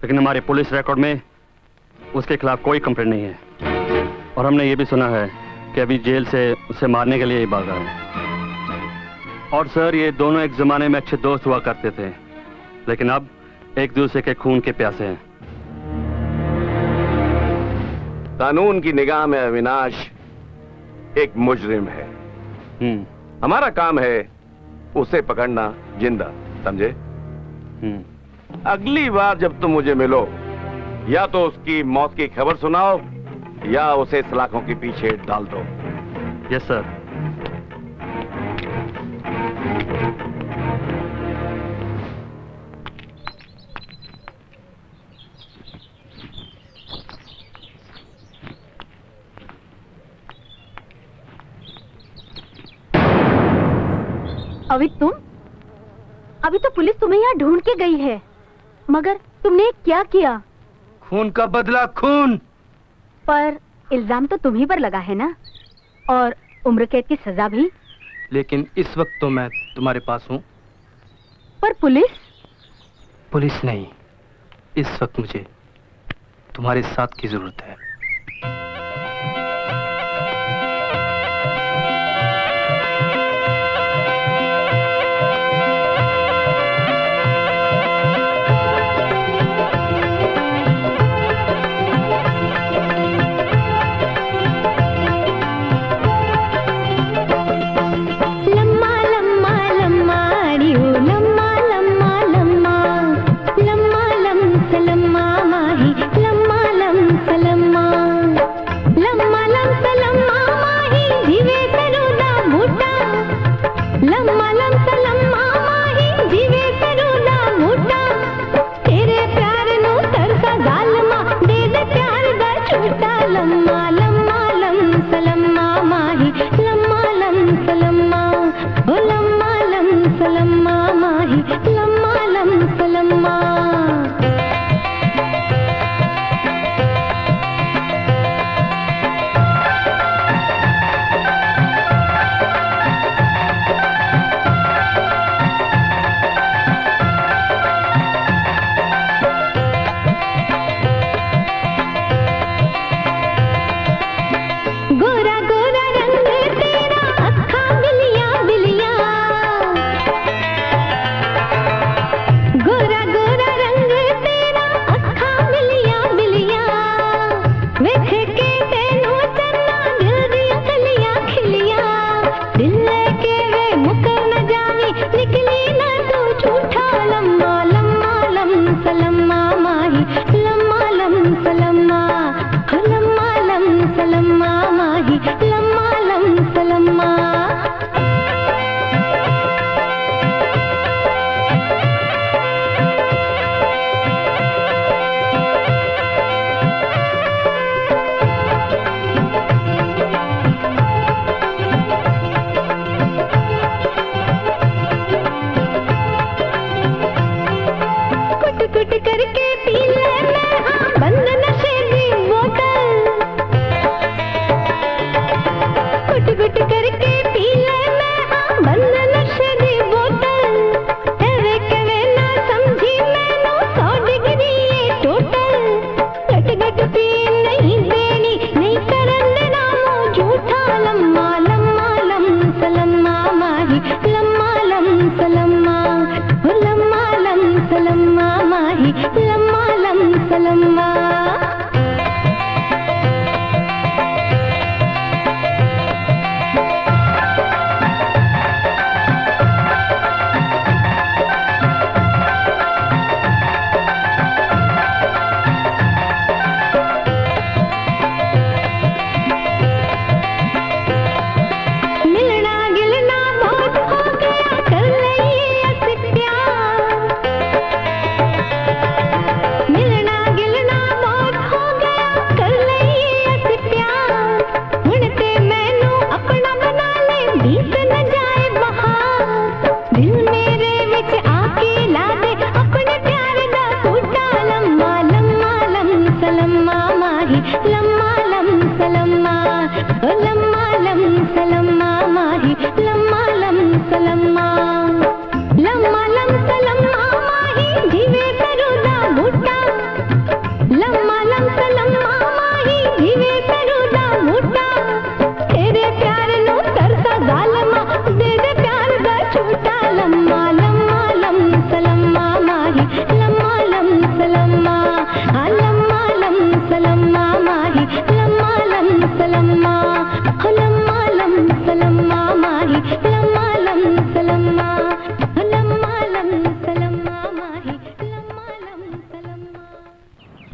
लेकिन हमारे पुलिस रिकॉर्ड में उसके खिलाफ कोई कंप्लेंट नहीं है। और हमने ये भी सुना है कि अभी जेल से उसे मारने के लिए ही भागा है। और सर, ये दोनों एक जमाने में अच्छे दोस्त हुआ करते थे, लेकिन अब एक दूसरे के खून के प्यासे हैं। कानून की निगाह में अविनाश एक मुजरिम है। हमारा काम है उसे पकड़ना जिंदा, समझे? अगली बार जब तुम मुझे मिलो, या तो उसकी मौत की खबर सुनाओ या उसे सलाखों के पीछे डाल दो। Yes sir. अभी तुम अभी तो पुलिस तुम्हें यहाँ ढूंढ के गई है, मगर तुमने क्या किया? खून का बदला खून। पर इल्जाम तो तुम्ही पर लगा है ना, और उम्र कैद की सजा भी। लेकिन इस वक्त तो मैं तुम्हारे पास हूँ। पर पुलिस? पुलिस नहीं, इस वक्त मुझे तुम्हारे साथ की जरूरत है।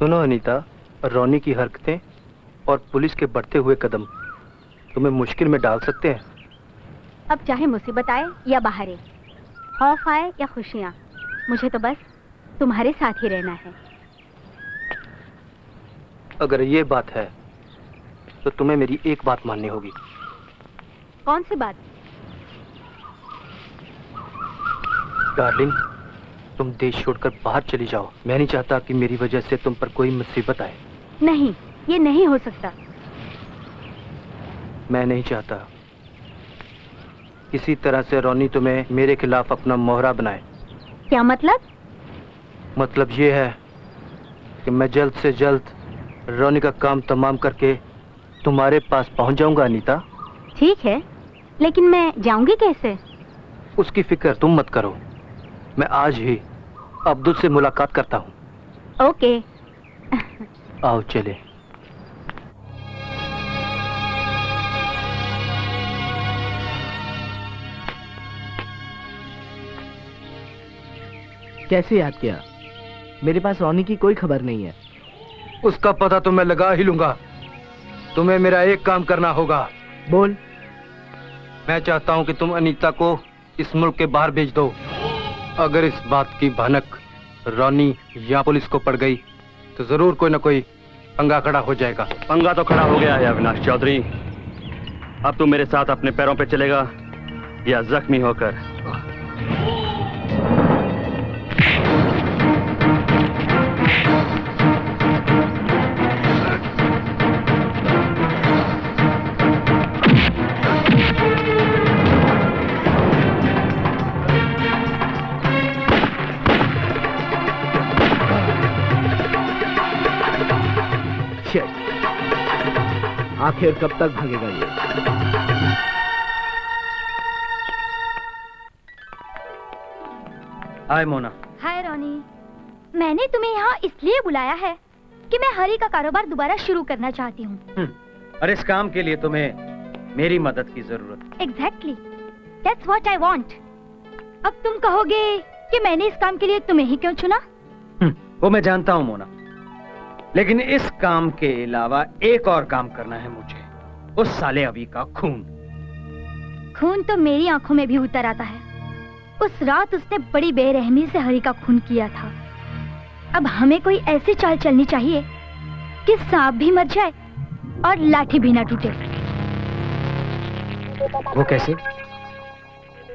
सुनो अनीता, रोनी की हरकतें और पुलिस के बढ़ते हुए कदम तुम्हें मुश्किल में डाल सकते हैं। अब चाहे मुसीबत आए या बहारे, खौफ आए या खुशियाँ, मुझे तो बस तुम्हारे साथ ही रहना है। अगर ये बात है तो तुम्हें मेरी एक बात माननी होगी। कौन सी बात? डार्लिंग, तुम देश छोड़कर बाहर चली जाओ। मैं नहीं चाहता कि मेरी वजह से तुम पर कोई मुसीबत आए। नहीं, ये नहीं हो सकता। मैं नहीं चाहता किसी तरह से रोनी तुम्हें मेरे खिलाफ अपना मोहरा बनाए। क्या मतलब? मतलब ये है कि मैं जल्द से जल्द रोनी का काम तमाम करके तुम्हारे पास पहुंच जाऊंगा अनीता। ठीक है, लेकिन मैं जाऊंगी कैसे? उसकी फिक्र तुम मत करो, मैं आज ही अब्दुल से मुलाकात करता हूँ। ओके। आओ चले। कैसे याद किया? मेरे पास रोनी की कोई खबर नहीं है। उसका पता तो मैं लगा ही लूंगा। तुम्हें मेरा एक काम करना होगा। बोल। मैं चाहता हूं कि तुम अनीता को इस मुल्क के बाहर भेज दो। अगर इस बात की भनक रोनी या पुलिस को पड़ गई तो जरूर कोई ना कोई पंगा खड़ा हो जाएगा। पंगा तो खड़ा हो गया है अविनाश चौधरी। अब तू मेरे साथ अपने पैरों पे चलेगा या जख्मी होकर? आखिर कब तक भागेगा ये? हाय मोना। हाय रोनी। मैंने तुम्हें यहाँ इसलिए बुलाया है कि मैं हरी का कारोबार दोबारा शुरू करना चाहती हूँ। और इस काम के लिए तुम्हें मेरी मदद की जरूरत है। Exactly. That's what I want. अब तुम कहोगे कि मैंने इस काम के लिए तुम्हें ही क्यों चुना? वो मैं जानता हूँ मोना, लेकिन इस काम के अलावा एक और काम करना है मुझे। उस साले अभी का खून। खून तो मेरी आंखों में भी उतर आता है। उस रात उसने बड़ी बेरहमी से हरी का खून किया था। अब हमें कोई ऐसी चाल चलनी चाहिए कि सांप भी मर जाए और लाठी भी ना टूटे। वो कैसे?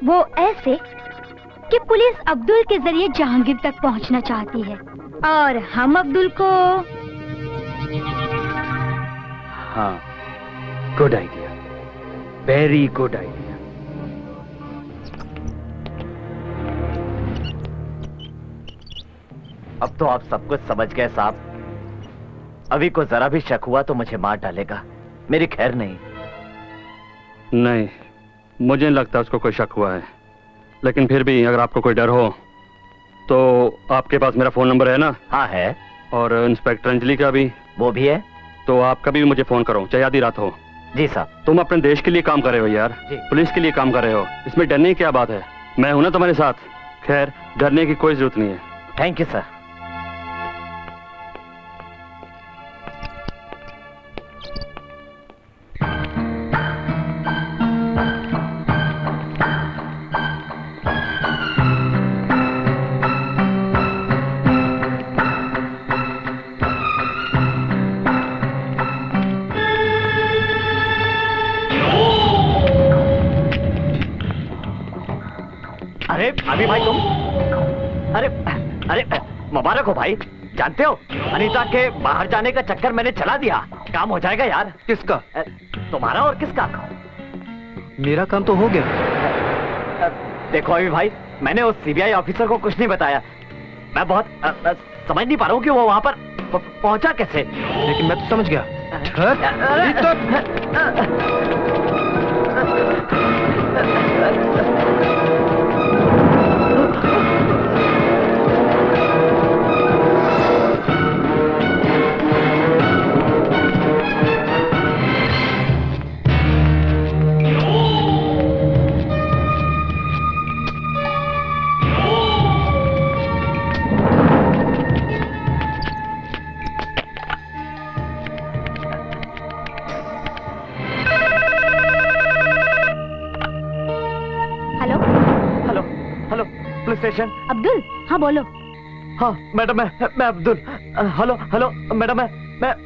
वो ऐसे कि पुलिस अब्दुल के जरिए जहांगीर तक पहुंचना चाहती है और हम अब्दुल को। हाँ, good idea, very good idea. अब तो आप सब कुछ समझ गए साहब। अभी को जरा भी शक हुआ तो मुझे मार डालेगा। मेरी खैर नहीं। नहीं, मुझे नहीं लगता उसको कोई शक हुआ है, लेकिन फिर भी अगर आपको कोई डर हो तो आपके पास मेरा फोन नंबर है ना? हाँ है। और इंस्पेक्टर अंजलि का भी? वो भी है। तो आप कभी भी मुझे फोन करो, चाहे आधी रात हो। जी साहब। तुम अपने देश के लिए काम कर रहे हो यार, पुलिस के लिए काम कर रहे हो, इसमें डरने की क्या बात है? मैं हूं ना तुम्हारे साथ। खैर, डरने की कोई जरूरत नहीं है। Thank you sir. अरे अभी भाई तुम, अरे अरे मुबारक हो भाई। जानते हो अनीता के बाहर जाने का चक्कर मैंने चला दिया। काम हो जाएगा यार। किसका? तुम्हारा और किसका? मेरा काम तो हो गया। देखो अभी भाई, मैंने उस सीबीआई ऑफिसर को कुछ नहीं बताया। मैं बहुत समझ नहीं पा रहा हूँ कि वो वहां पर पहुंचा कैसे। लेकिन मैं तो समझ गया। स्टेशन। अब्दुल? हाँ बोलो। हाँ मैडम, मैं अब्दुल। हेलो हेलो मैडम,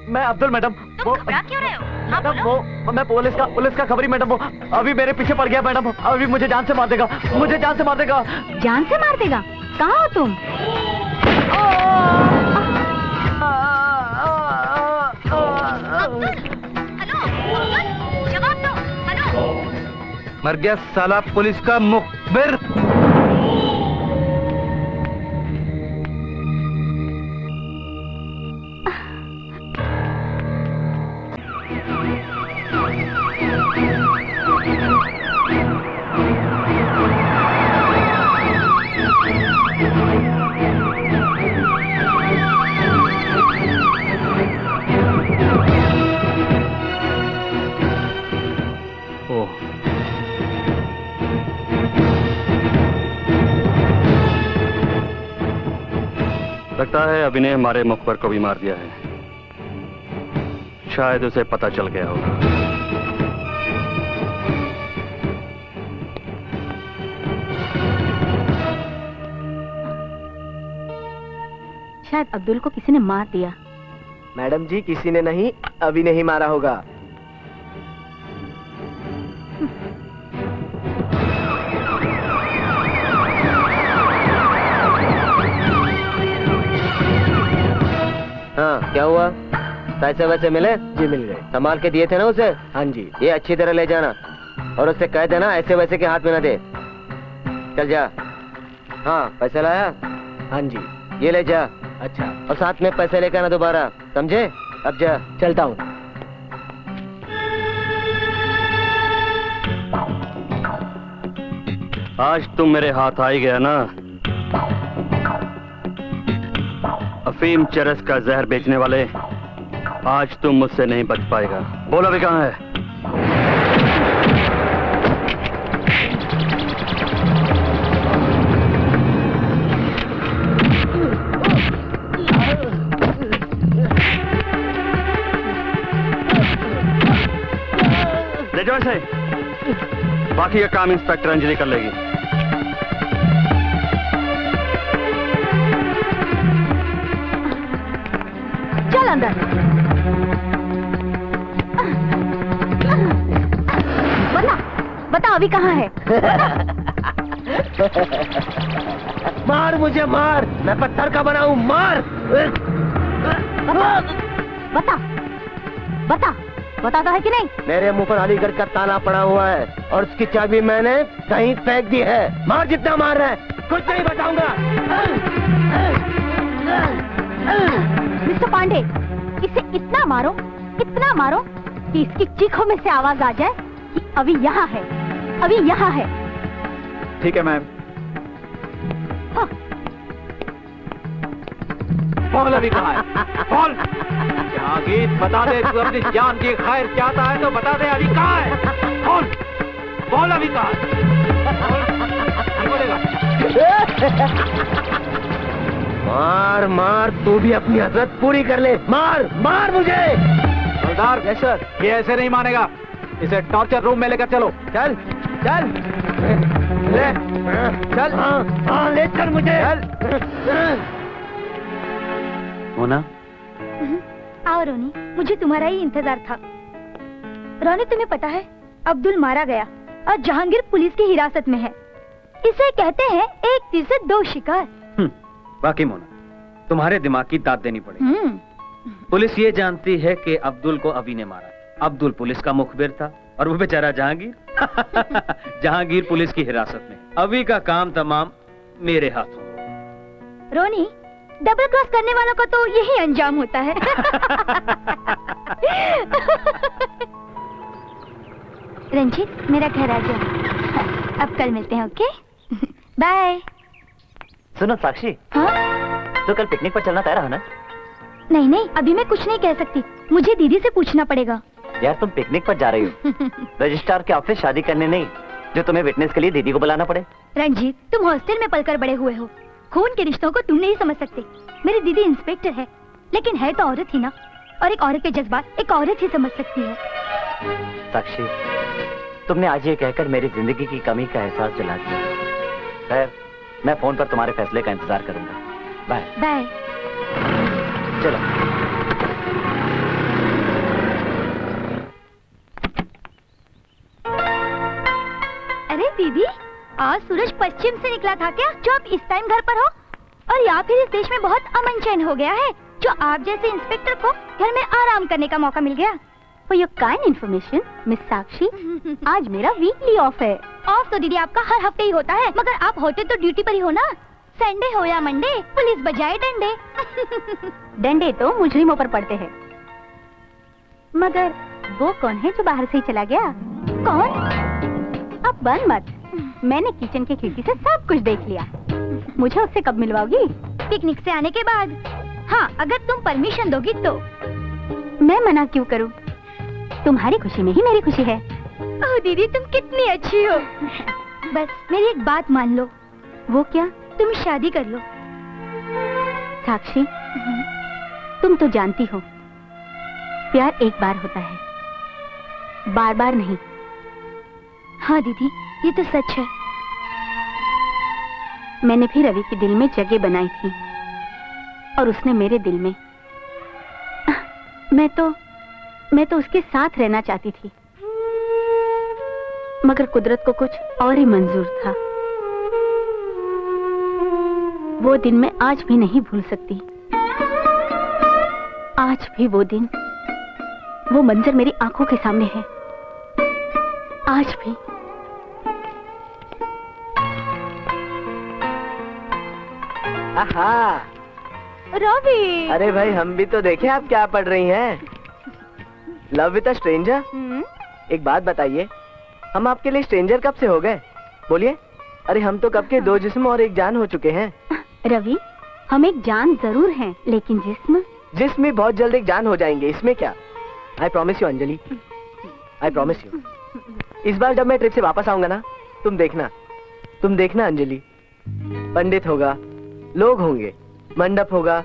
मैं अब्दुल मैडम। तुम घबरा क्यों रहे हो? हाँ मैडम बोलो। वो मैं पुलिस का खबरी मैडम, वो अभी मेरे पीछे पड़ गया मैडम, अभी मुझे जान से मार देगा, मुझे जान से मार देगा। जान से मार देगा? कहाँ हो तुम? हेलो, जवाब दो। हेलो। मर गया साला पुलिस का मुखबिर। लगता है अभी ने हमारे मुखबिर को भी मार दिया है। शायद उसे पता चल गया होगा। शायद अब्दुल को किसी ने मार दिया। मैडम जी, किसी ने नहीं, अभी नहीं मारा होगा। हाँ, क्या हुआ? पैसे वैसे मिले? जी मिल गए। संभाल के दिए थे ना उसे? हाँ जी। ये अच्छी तरह ले जाना और उससे कह देना ऐसे वैसे के हाथ में न दे। चल जा। हाँ, पैसे लाया? हाँ जी। ये ले जा। अच्छा। और साथ में पैसे लेकर आना दोबारा, समझे? अब जा। चलता हूँ। आज तुम मेरे हाथ आ ही गया ना। अफीम चरस का जहर बेचने वाले, आज तुम मुझसे नहीं बच पाएगा। बोल अभी कहाँ है? ले जाओ इसे। बाकी का काम इंस्पेक्टर अंजलि कर लेगी। चल अंदर। बता अभी कहाँ है? मार मुझे, मार। मैं पत्थर का बना हूँ, मार। बता बताता है कि नहीं? मेरे मुंह पर अलीगढ़ का ताला पड़ा हुआ है और उसकी चाबी मैंने कहीं फेंक दी है। मार जितना मार रहा है, कुछ नहीं बताऊंगा। मिस्टर पांडे, इसे इतना मारो कि इसकी चीखों में से आवाज आ जाए कि अभी यहाँ है, अभी यहाँ है। ठीक है मैम। हाँ। बोल अभी कहाँ है? बोल। जहांगीर, बता दे, तू अपनी जान की खैर चाहता है तो बता दे अभी कहाँ है? बोल अभी कहाँ है? बोलेगा। मार तू भी अपनी हसरत पूरी कर ले। मार मुझे। हवलदार, यस सर। ये ऐसे नहीं मानेगा, इसे टॉर्चर रूम में लेकर चलो। चल ले चल। हाँ, ले चल मुझे। मोना, आओ रोनी, मुझे तुम्हारा ही इंतजार था। रोनी, तुम्हें पता है अब्दुल मारा गया और जहांगीर पुलिस की हिरासत में है। इसे कहते हैं एक तीर से दो शिकार। वाकई मोना, तुम्हारे दिमाग की दाद देनी पड़ेगी। पुलिस ये जानती है कि अब्दुल को अभी ने मारा। अब्दुल पुलिस का मुखबिर था और वो बेचारा जहांगीर जहांगीर पुलिस की हिरासत में। अभी का काम तमाम मेरे हाथों। रोनी, डबल क्रॉस करने वालों का तो यही अंजाम होता है। रंजीत, मेरा घर आ जा। अब कल मिलते हैं, ओके? बाय। सुनो साक्षी। हाँ? तो कल पिकनिक पर चलना तय रहा ना? नहीं, अभी मैं कुछ नहीं कह सकती, मुझे दीदी से पूछना पड़ेगा। यार, तुम पिकनिक पर जा रही हो, रजिस्ट्रार के ऑफिस शादी करने नहीं, जो तुम्हें विटनेस के लिए दीदी को बुलाना पड़े। रंजीत, तुम हॉस्टल में पलकर बड़े हुए हो, खून के रिश्तों को तुम नहीं समझ सकते। मेरी दीदी इंस्पेक्टर है, लेकिन है तो औरत ही ना, और एक औरत के जज्बात एक औरत ही समझ सकती है। साक्षी, तुमने आज ये कहकर मेरी जिंदगी की कमी का एहसास दिला दिया। खैर, मैं फोन पर तुम्हारे फैसले का इंतजार करूंगा। बाय। बाय। चलो। आज सूरज पश्चिम से निकला था क्या, जो आप इस टाइम घर पर हो? और या फिर इस देश में बहुत अमन चैन हो गया है, जो आप जैसे इंस्पेक्टर को घर में आराम करने का मौका मिल गया। For your kind information, miss Sakshi, आज मेरा वीकली ऑफ है। ऑफ तो दीदी आपका हर हफ्ते ही होता है, मगर आप होते तो ड्यूटी पर ही हो ना। संडे हो या मंडे, पुलिस बजाए डंडे। डंडे तो मुजरिमों पर पड़ते हैं। मगर वो कौन है जो बाहर से ही चला गया? कौन? अब बन मत, मैंने किचन की खिड़की से सब कुछ देख लिया। मुझे उससे कब मिलवाओगी? पिकनिक से आने के बाद। हाँ, अगर तुम परमिशन दोगी तो। मैं मना क्यों करूं? तुम्हारी खुशी में ही मेरी खुशी है। ओह दीदी, तुम कितनी अच्छी हो। बस मेरी एक बात मान लो। वो क्या? तुम शादी कर लो। साक्षी, तुम तो जानती हो, प्यार एक बार होता है, बार बार नहीं। हाँ दीदी, ये तो सच है। मैंने भी रवि के दिल में जगह बनाई थी और उसने मेरे दिल में। मैं तो उसके साथ रहना चाहती थी, मगर कुदरत को कुछ और ही मंजूर था। वो दिन मैं आज भी नहीं भूल सकती। आज भी वो दिन, वो मंजर मेरी आंखों के सामने है। आज भी। आहा, रवि। अरे भाई, हम भी तो देखें आप क्या पढ़ रही हैं। Love with a stranger. एक बात बताइए, हम आपके लिए स्ट्रेंजर कब से हो गए? बोलिए। अरे हम तो कब के दो जिस्म और एक जान हो चुके हैं। रवि, हम एक जान जरूर हैं, लेकिन जिस्म में बहुत जल्द एक जान हो जाएंगे, इसमें क्या। I promise you Anjali, I promise you. इस बार जब मैं ट्रिप से वापस आऊंगा ना, तुम देखना अंजलि। पंडित होगा, लोग होंगे, मंडप होगा,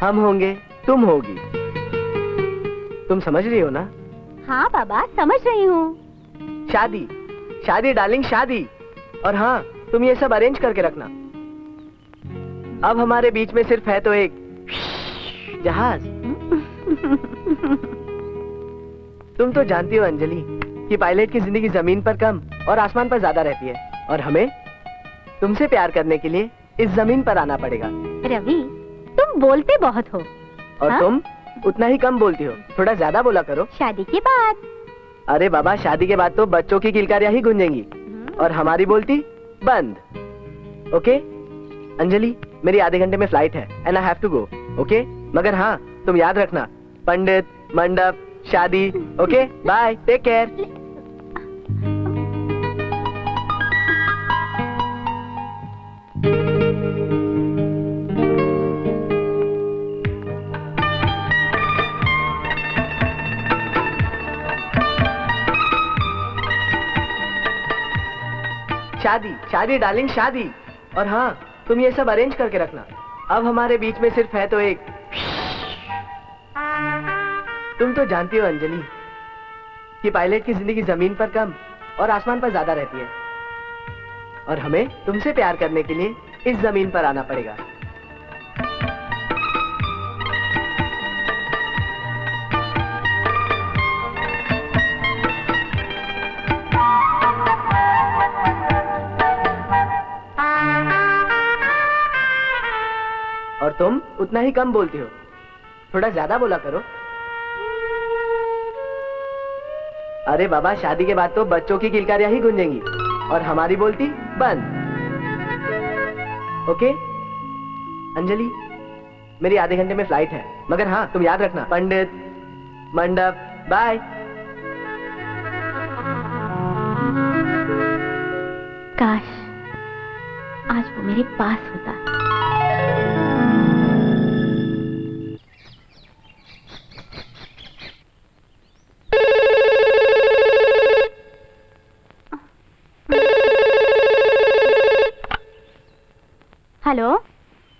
हम होंगे, तुम होगी। तुम समझ रही हो ना? हाँ बाबा, समझ रही हूँ। शादी डार्लिंग, शादी। और हाँ, तुम ये सब अरेंज करके रखना। अब हमारे बीच में सिर्फ है तो एक जहाज। तुम तो जानती हो अंजलि कि पायलट की जिंदगी जमीन पर कम और आसमान पर ज्यादा रहती है, और हमें तुमसे प्यार करने के लिए इस जमीन पर आना पड़ेगा। रवि, तुम बोलते बहुत हो। और हाँ? तुम उतना ही कम बोलती हो, थोड़ा ज्यादा बोला करो। शादी के बाद? अरे बाबा, शादी के बाद तो बच्चों की किलकारियां ही गूंजेंगी और हमारी बोलती बंद। ओके अंजलि, मेरी आधे घंटे में फ्लाइट है and I have to go. Okay, मगर हाँ, तुम याद रखना, पंडित, मंडप, शादी। Okay, bye, take care. शादी डार्लिंग, शादी। और हाँ, तुम ये सब अरेंज करके रखना। अब हमारे बीच में सिर्फ है तो एक। तुम तो जानती हो अंजलि कि पायलट की जिंदगी जमीन पर कम और आसमान पर ज्यादा रहती है, और हमें तुमसे प्यार करने के लिए इस जमीन पर आना पड़ेगा। और तुम उतना ही कम बोलती हो, थोड़ा ज्यादा बोला करो। अरे बाबा, शादी के बाद तो बच्चों की किलकारियां ही गूंजेंगी और हमारी बोलती बंद। ओके अंजलि, मेरी आधे घंटे में फ्लाइट है, मगर हाँ, तुम याद रखना, पंडित, मंडप, बाय। काश आज वो मेरे पास होता। हेलो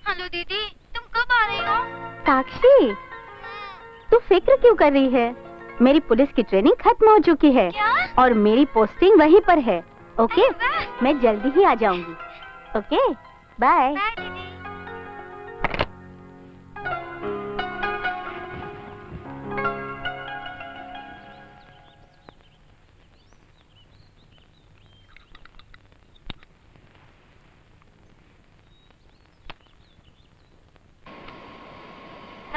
हेलो दीदी, तुम कब आ रही हो? साक्षी, तू फिक्र क्यों कर रही है? मेरी पुलिस की ट्रेनिंग खत्म हो चुकी है। क्या? और मेरी पोस्टिंग वहीं पर है। ओके, मैं जल्दी ही आ जाऊंगी। Okay, bye.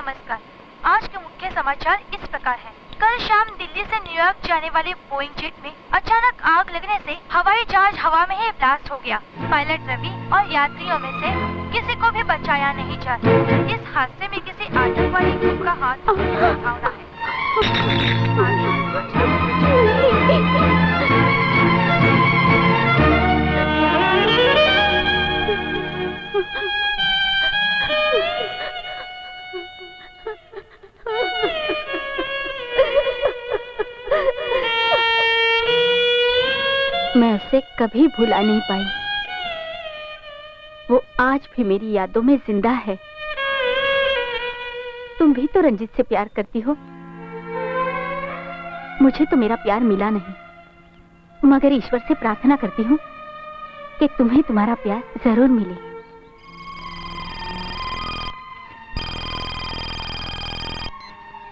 नमस्कार। आज के मुख्य समाचार इस प्रकार हैं। कल शाम दिल्ली से न्यूयॉर्क जाने वाले बोइंग जेट में अचानक आग लगने से हवाई जहाज हवा में ही ब्लास्ट हो गया। पायलट रवि और यात्रियों में से किसी को भी बचाया नहीं जा सका। इस हादसे में किसी आतंकवादी ग्रुप का हाथ होने की संभावना है। मैं उसे कभी भुला नहीं पाई। वो आज भी मेरी यादों में जिंदा है। तुम भी तो रंजीत से प्यार करती हो। मुझे तो मेरा प्यार मिला नहीं, मगर ईश्वर से प्रार्थना करती हूँ कि तुम्हें तुम्हारा प्यार जरूर मिले।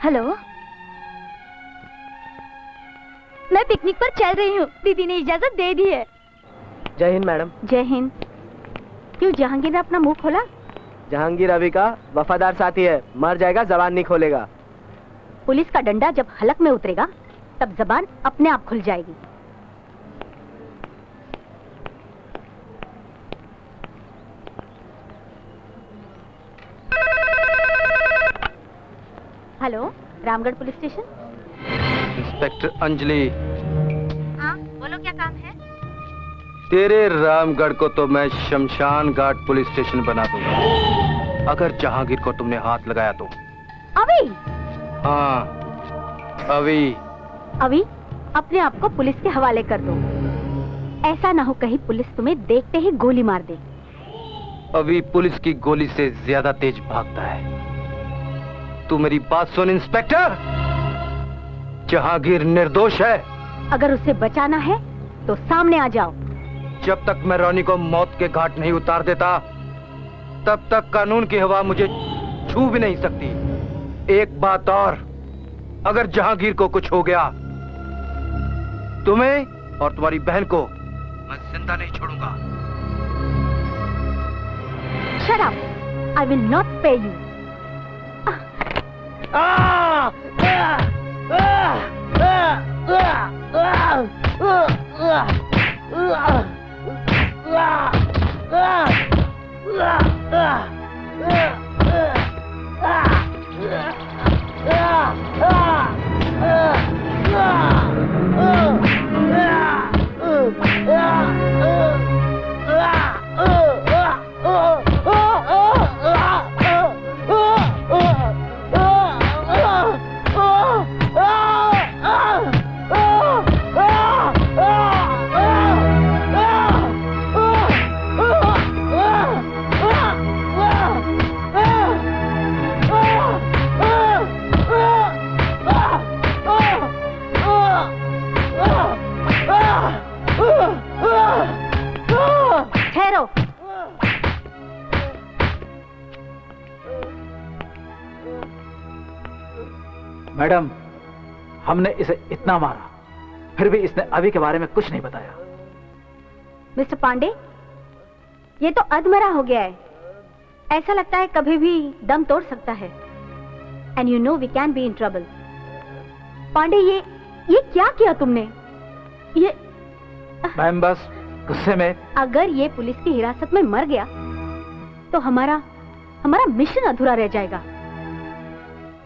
हेलो, मैं पिकनिक पर चल रही हूँ। दीदी ने इजाजत दे दी है। जय हिंद मैडम। जय हिंद। क्यों, जहांगीर ने अपना मुंह खोला? जहांगीर अभी का वफादार साथी है, मर जाएगा जबान नहीं खोलेगा। पुलिस का डंडा जब हलक में उतरेगा तब जबान अपने आप खुल जाएगी। Hello, Ramgarh police station. Inspector Anjali. हाँ, बोलो क्या काम है? तेरे रामगढ़ को तो मैं शमशान घाट पुलिस स्टेशन बना दूंगा अगर जहांगीर को तुमने हाथ लगाया तो। अभी? हाँ, अभी। अभी अपने आप को पुलिस के हवाले कर दो। ऐसा ना हो कहीं पुलिस तुम्हें देखते ही गोली मार दे। अभी पुलिस की गोली से ज्यादा तेज भागता है। तू मेरी बात सुन इंस्पेक्टर, जहांगीर निर्दोष है। अगर उसे बचाना है तो सामने आ जाओ। जब तक मैं रोनी को मौत के घाट नहीं उतार देता तब तक कानून की हवा मुझे छू भी नहीं सकती। एक बात और, अगर जहांगीर को कुछ हो गया, तुम्हें और तुम्हारी बहन को मैं जिंदा नहीं छोड़ूंगा। Shut up! I will not pay you. ठहरो। मैडम, हमने इसे इतना मारा, फिर भी इसने अभी के बारे में कुछ नहीं बताया। मिस्टर पांडे, ये तो अधमरा हो गया है। ऐसा लगता है कभी भी दम तोड़ सकता है। And you know we can be in trouble. Pandey, ये क्या किया तुमने? ये मैम, बस गुस्से में। अगर ये पुलिस की हिरासत में मर गया तो हमारा मिशन अधूरा रह जाएगा।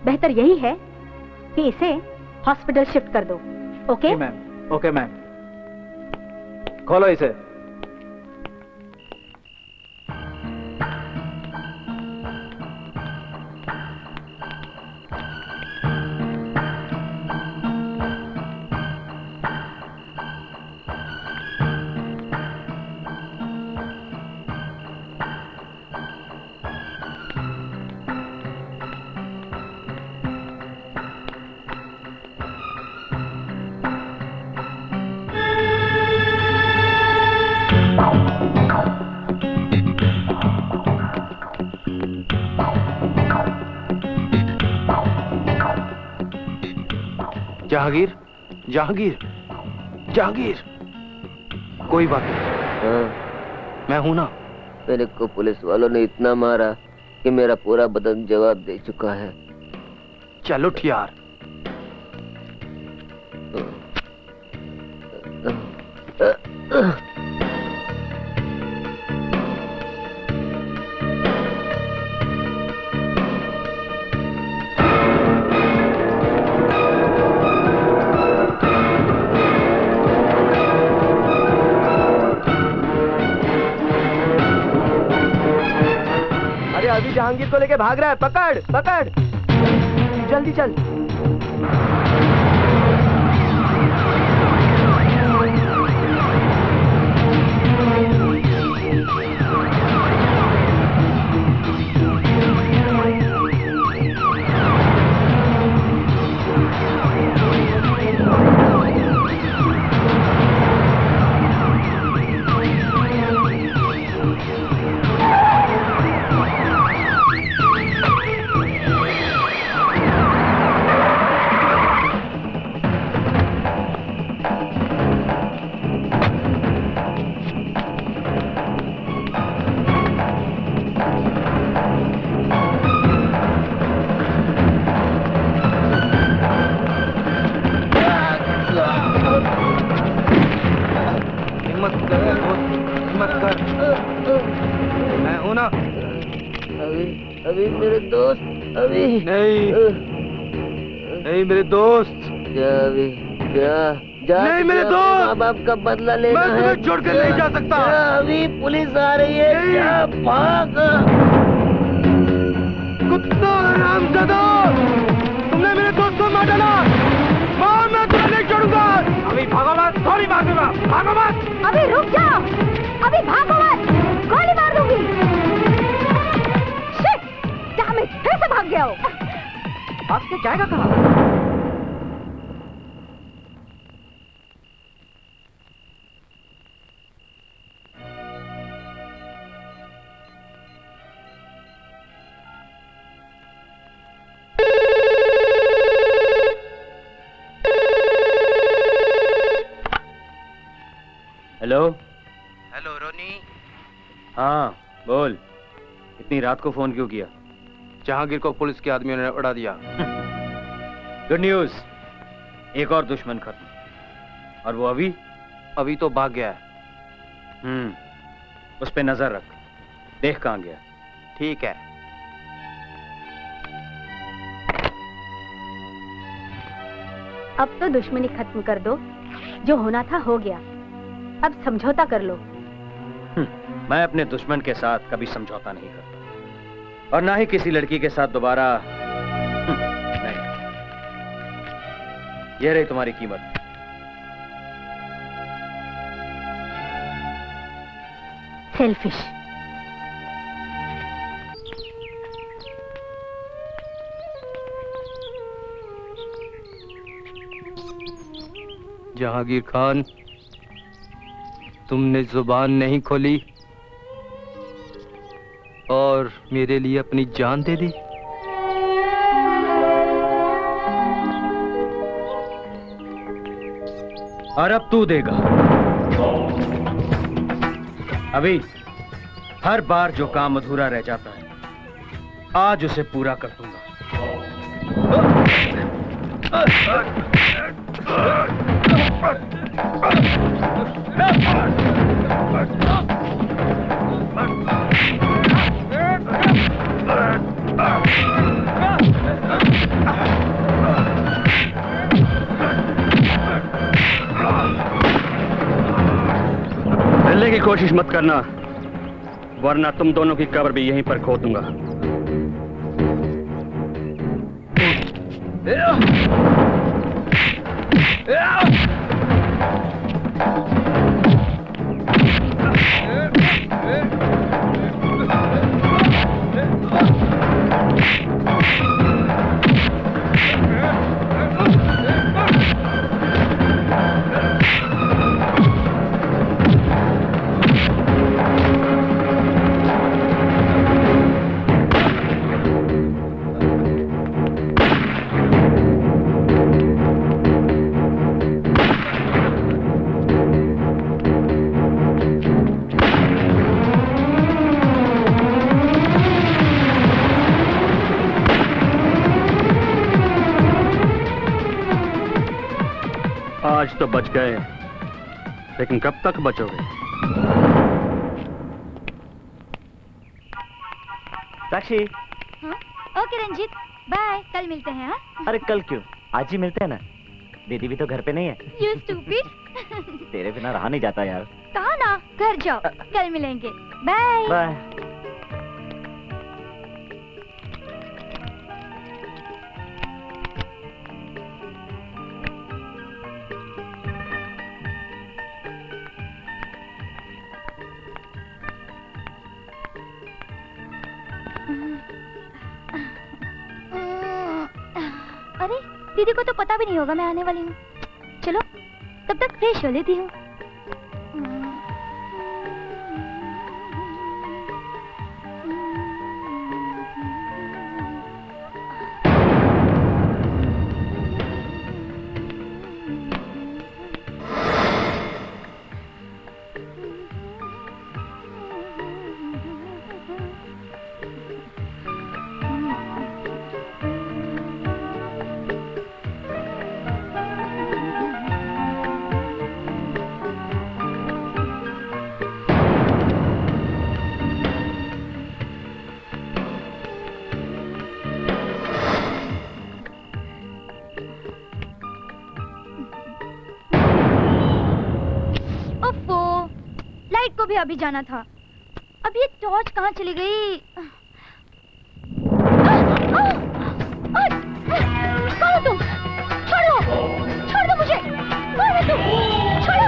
बेहतर यही है कि इसे हॉस्पिटल शिफ्ट कर दो। Okay ma'am. Okay ma'am. खोलो इसे। जहांगीर, जहांगीर, जहांगीर, कोई बात नहीं। हाँ। मैं हूं ना। मेरे को पुलिस वालों ने इतना मारा कि मेरा पूरा बदन जवाब दे चुका है। चल उठ यार। अरे अभी जहांगीर को लेके भाग रहा है, पकड़ पकड़, जल्दी चल। अभी मेरे दोस्त, अभी नहीं मेरे दोस्त। क्या अभी क्या जा नहीं मेरे दोस्त, माँ बाप का बदला लेना है। मैं तुम्हें छोड़कर नहीं जा सकता। अभी पुलिस आ रही है, क्या भाग। कुत्ता हरामजादा, तुमने मेरे दोस्त को मार डाला, मार मैं तुम्हें नहीं छोड़ूंगा। अभी भागो मत, गोली मार दूंगा, भागो मत। अभी रुक जाओ, अभी भागो मत, गोली मार दूंगी। शिट, डैम इट, फिर से भाग गया हो। आपके जाएगा कहाँ? हेलो हेलो रोनी। हाँ बोल, इतनी रात को फोन क्यों किया? जहांगीर को पुलिस के आदमियों ने उड़ा दिया। गुड न्यूज, एक और दुश्मन खत्म। और वो अभी तो भाग गया है। उस पे नजर रख, देख कहाँ गया। ठीक है। अब तो दुश्मनी खत्म कर दो, जो होना था हो गया, अब समझौता कर लो। मैं अपने दुश्मन के साथ कभी समझौता नहीं करता, और ना ही किसी लड़की के साथ दोबारा। नहीं, ये रही तुम्हारी कीमत। सेल्फिश। जहांगीर खान, तुमने जुबान नहीं खोली और मेरे लिए अपनी जान दे दी। और अब तू देगा। अभी हर बार जो काम अधूरा रह जाता है, आज उसे पूरा कर दूंगा। हिलने की कोशिश मत करना, वरना तुम दोनों की कब्र भी यहीं पर खोद दूंगा। तो बच गए, लेकिन कब तक बचोगे? साक्षी। हाँ? ओके रंजीत, बाय, कल मिलते हैं। हाँ? अरे कल क्यों, आज ही मिलते हैं ना। दीदी भी तो घर पे नहीं है। You stupid। तेरे बिना रहा नहीं जाता यार। कहा ना, घर जाओ, कल मिलेंगे। Bye bye. अरे दीदी को तो पता भी नहीं होगा मैं आने वाली हूँ। चलो तब तक फ्रेश हो लेती हूँ। को भी अभी जाना था। अब ये टॉर्च कहाँ चली गई? कौन हो तुम? छोड़ो, छोड़ दो मुझे। कौन हो तुम? छोड़ो,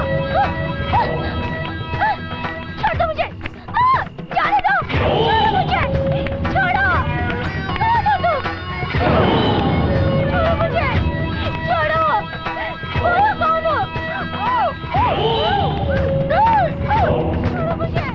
छोड़ दो मुझे। जाने दो, छोड़ो मुझे, छोड़ो। कौन हो तुम? छोड़ो मुझे, छोड़ो। बोलो कौन हो? छोड़ो मुझे।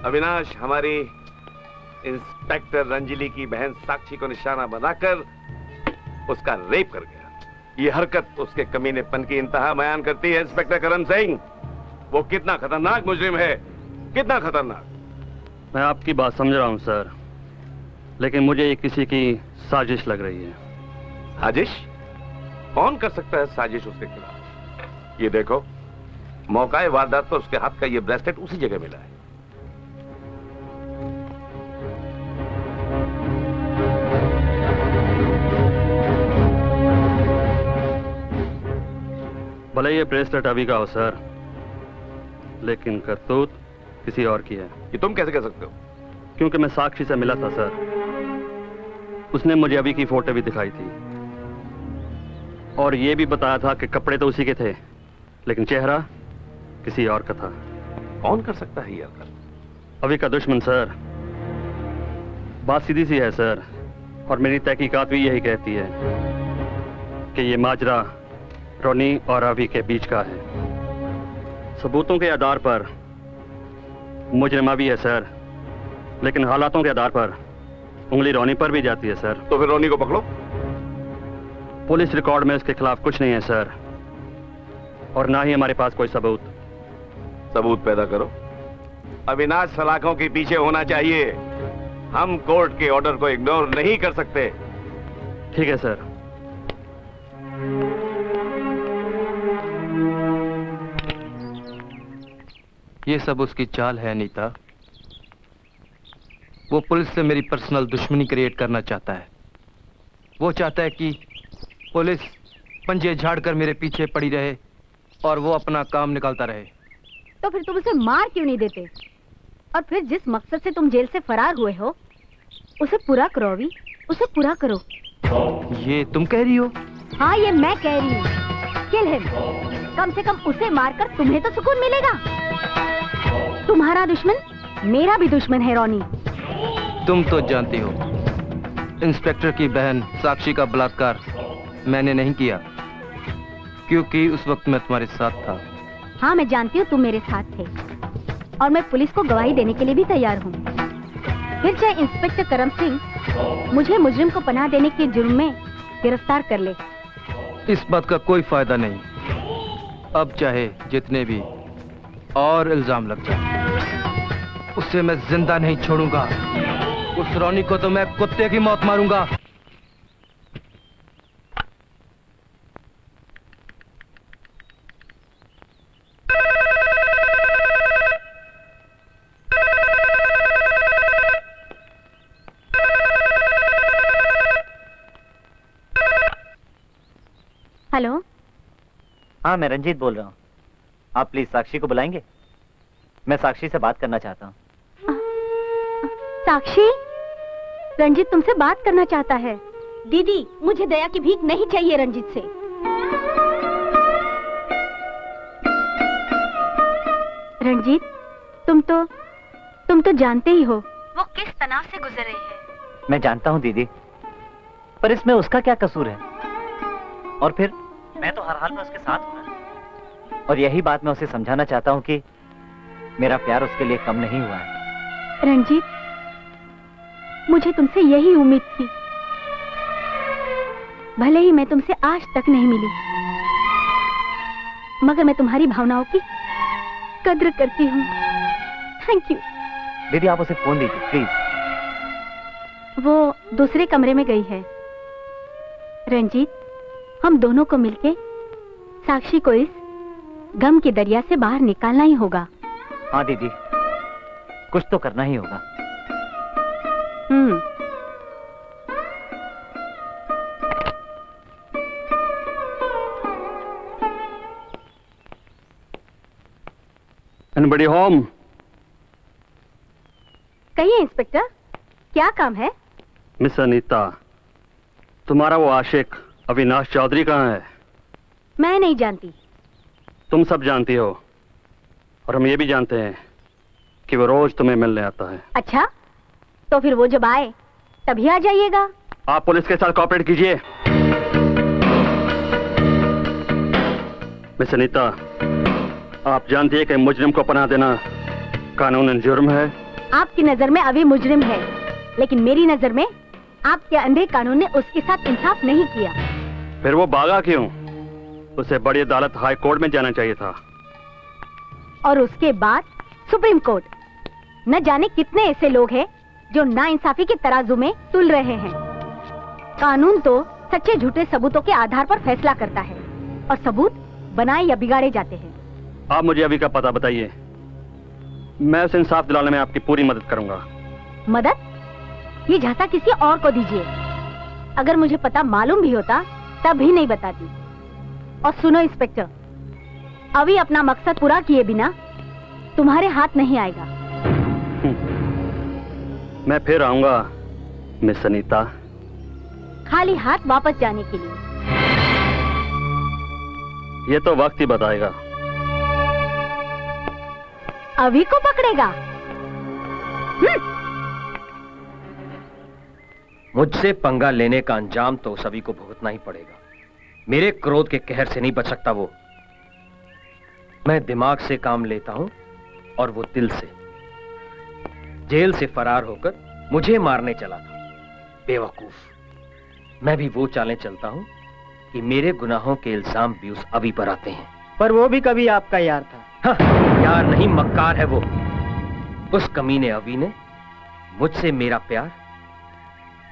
अविनाश हमारी इंस्पेक्टर रंजिली की बहन साक्षी को निशाना बनाकर उसका रेप कर गया। ये हरकत उसके कमीनेपन की इंतहा बयान करती है इंस्पेक्टर करण सिंह। वो कितना खतरनाक मुजरिम है, कितना खतरनाक। मैं आपकी बात समझ रहा हूं सर, लेकिन मुझे ये किसी की साजिश लग रही है। साजिश? कौन कर सकता है साजिश उसके खिलाफ? ये देखो, मौका वारदात पर उसके हाथ का ये ब्रेसलेट उसी जगह मिला है। भले ये ब्रेसलेट अभी का हो सर, लेकिन करतूत किसी और की है। ये तुम कैसे कह सकते हो? क्योंकि मैं साक्षी से मिला था सर। उसने मुझे अभी की फोटो भी दिखाई थी और ये भी बताया था कि कपड़े तो उसी के थे, लेकिन चेहरा किसी और का था। कौन कर सकता है यार? अभी का दुश्मन सर। बात सीधी सी है सर, और मेरी तहकीकात भी यही कहती है कि ये माजरा रोनी और अभी के बीच का है। सबूतों के आधार पर मुजरिमा भी है सर, लेकिन हालातों के आधार पर उंगली रोनी पर भी जाती है सर। तो फिर रोनी को पकड़ो। पुलिस रिकॉर्ड में उसके खिलाफ कुछ नहीं है सर, और ना ही हमारे पास कोई सबूत। सबूत पैदा करो। अविनाश सलाखों के पीछे होना चाहिए। हम कोर्ट के ऑर्डर को इग्नोर नहीं कर सकते। ठीक है सर। ये सब उसकी चाल है अनीता। वो पुलिस से मेरी पर्सनल दुश्मनी क्रिएट करना चाहता है। वो चाहता है कि पुलिस पंजे झाड़कर मेरे पीछे पड़ी रहे और वो अपना काम निकालता रहे। तो फिर तुम उसे मार क्यों नहीं देते? और फिर जिस मकसद से तुम जेल से फरार हुए हो उसे पूरा करो अभी, उसे पूरा करो। ये तुम कह रही हो? हाँ, ये मैं कह रही हूँ। Kill him. कम से कम उसे मारकर तुम्हें तो सुकून मिलेगा। तुम्हारा दुश्मन मेरा भी दुश्मन है रॉनी। तुम तो जानती हो इंस्पेक्टर की बहन साक्षी का बलात्कार मैंने नहीं किया, क्योंकि उस वक्त मैं तुम्हारे साथ था। हाँ, मैं जानती हूँ तुम मेरे साथ थे और मैं पुलिस को गवाही देने के लिए भी तैयार हूँ। फिर चाहे इंस्पेक्टर करम सिंह मुझे मुजरिम को पनाह देने के जुर्म में गिरफ्तार कर ले। इस बात का कोई फायदा नहीं। अब चाहे जितने भी और इल्जाम लग जाए, उससे मैं जिंदा नहीं छोड़ूंगा। उस रॉनी को तो मैं कुत्ते की मौत मारूंगा। हेलो। हाँ, मैं रंजीत बोल रहा हूँ। आप प्लीज साक्षी को बुलाएंगे? मैं साक्षी से बात करना चाहता हूँ। साक्षी, रंजीत तुमसे बात करना चाहता है। दीदी, मुझे दया की भीख नहीं चाहिए रंजीत से। रंजीत, तुम तो जानते ही हो वो किस तनाव से गुजर रही है। मैं जानता हूँ दीदी, पर इसमें उसका क्या कसूर है? और फिर मैं तो हर हाल में उसके साथ हूँ ना। और यही बात मैं उसे समझाना चाहता हूँ कि मेरा प्यार उसके लिए कम नहीं हुआ है। रंजीत, मुझे तुमसे यही उम्मीद थी। भले ही मैं तुमसे आज तक नहीं मिली, मगर मैं तुम्हारी भावनाओं की कद्र करती हूँ। Thank you. दीदी, आप उसे फोन दीजिए प्लीज। वो दूसरे कमरे में गई है। रंजीत, हम दोनों को मिलके साक्षी को इस गम के दरिया से बाहर निकालना ही होगा। हाँ दीदी, कुछ तो करना ही होगा। Anybody home? कहिए इंस्पेक्टर, क्या काम है? मिस अनीता, तुम्हारा वो आशिक अविनाश चौधरी कहाँ है? मैं नहीं जानती। तुम सब जानती हो, और हम ये भी जानते हैं कि वो रोज तुम्हें मिलने आता है। अच्छा, तो फिर वो जब आए तभी आ जाइएगा। आप पुलिस के साथ कोऑपरेट कीजिए। मिस अनीता, आप जानती है कि मुजरिम को पनाह देना कानूनन जुर्म है। आपकी नजर में अभी मुजरिम है, लेकिन मेरी नजर में आपके अंधे कानून ने उसके साथ इंसाफ नहीं किया। फिर वो भागा क्यों? उसे बड़ी अदालत हाई कोर्ट में जाना चाहिए था। और उसके बाद सुप्रीम कोर्ट। न जाने कितने ऐसे लोग हैं जो नाइंसाफी के तराजू में तुल रहे हैं। कानून तो सच्चे झूठे सबूतों के आधार पर फैसला करता है, और सबूत बनाए या बिगाड़े जाते हैं। आप मुझे अभी का पता बताइए, मैं उसे इंसाफ दिलाने में आपकी पूरी मदद करूंगा। मदद? ये झांसा किसी और को दीजिए। अगर मुझे पता मालूम भी होता तब भी नहीं बताती। और सुनो इंस्पेक्टर, अभी अपना मकसद पूरा किए बिना तुम्हारे हाथ नहीं आएगा। मैं फिर आऊंगा मिस अनीता। खाली हाथ वापस जाने के लिए। ये तो वक्त ही बताएगा। अभी को पकड़ेगा? मुझसे पंगा लेने का अंजाम तो सभी को भुगतना ही पड़ेगा। मेरे क्रोध के कहर से नहीं बच सकता वो। मैं दिमाग से काम लेता हूं और वो दिल से। जेल से फरार होकर मुझे मारने चला था, बेवकूफ। मैं भी वो चालें चलता हूं कि मेरे गुनाहों के इल्जाम भी उस अभी पर आते हैं। पर वो भी कभी आपका यार था। हाँ, यार नहीं, मक्कार है वो। उस कमीने अभी ने मुझसे मेरा प्यार,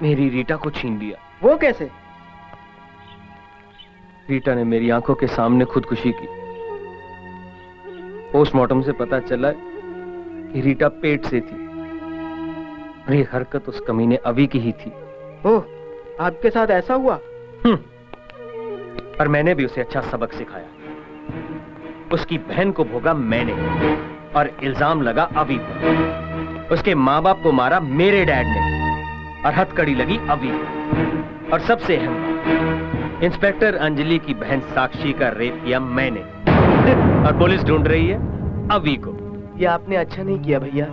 मेरी रीटा को छीन लिया। वो कैसे? रीटा ने मेरी आंखों के सामने खुदकुशी की। पोस्टमार्टम से पता चला कि रीटा पेट से थी। ये हरकत उस कमीने अभी की ही थी। ओह, आपके साथ ऐसा हुआ? पर मैंने भी उसे अच्छा सबक सिखाया। उसकी बहन को भोगा मैंने और इल्जाम लगा अभी पर। उसके माँ बाप को मारा मेरे डैड ने और हथकड़ी लगी अभी। और सबसे अहम बात, इंस्पेक्टर अंजलि की बहन साक्षी का रेप किया मैंने और पुलिस ढूंढ रही है अभी को। ये आपने अच्छा नहीं किया भैया।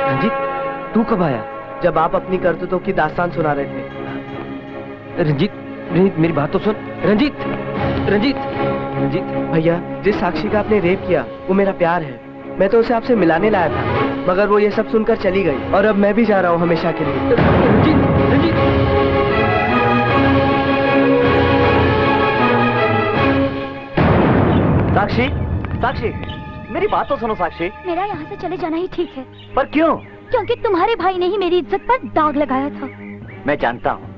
रंजीत, तू कब आया? जब आप अपनी करतूतों की दास्तान सुना रहे थे। रंजीत, रंजीत मेरी बात तो सुन। रंजीत, रंजीत, रंजीत। भैया, जिस साक्षी का आपने रेप किया वो मेरा प्यार है। मैं तो उसे आपसे मिलाने लाया था, मगर वो ये सब सुनकर चली गई और अब मैं भी जा रहा हूँ हमेशा के लिए। रंजीत, रंजीत। साक्षी, साक्षी, मेरी बात तो सुनो साक्षी। मेरा यहाँ से चले जाना ही ठीक है। पर क्यों? क्योंकि तुम्हारे भाई ने ही मेरी इज्जत पर दाग लगाया था। मैं जानता हूँ।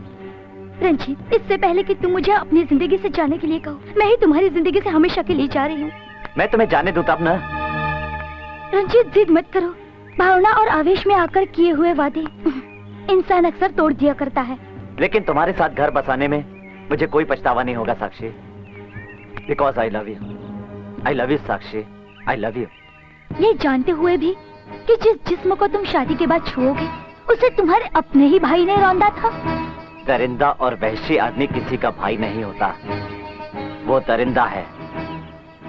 रंजीत, इससे पहले कि तुम मुझे अपनी जिंदगी से जाने के लिए कहो, मैं ही तुम्हारी जिंदगी से हमेशा के लिए जा रही हूँ। मैं तुम्हें जाने दूँ तब ना। रंजीत, जिद मत करो। भावना और आवेश में आकर किए हुए वादे इंसान अक्सर तोड़ दिया करता है। लेकिन तुम्हारे साथ घर बसाने में मुझे कोई पछतावा नहीं होगा Sakshi. Because I love you. I love you Sakshi, I love you. ये जानते हुए भी कि जिस जिस्म को तुम शादी के बाद छुओगे उसे तुम्हारे अपने ही भाई ने रौंदा था। दरिंदा और वहशी आदमी किसी का भाई नहीं होता। वो दरिंदा है।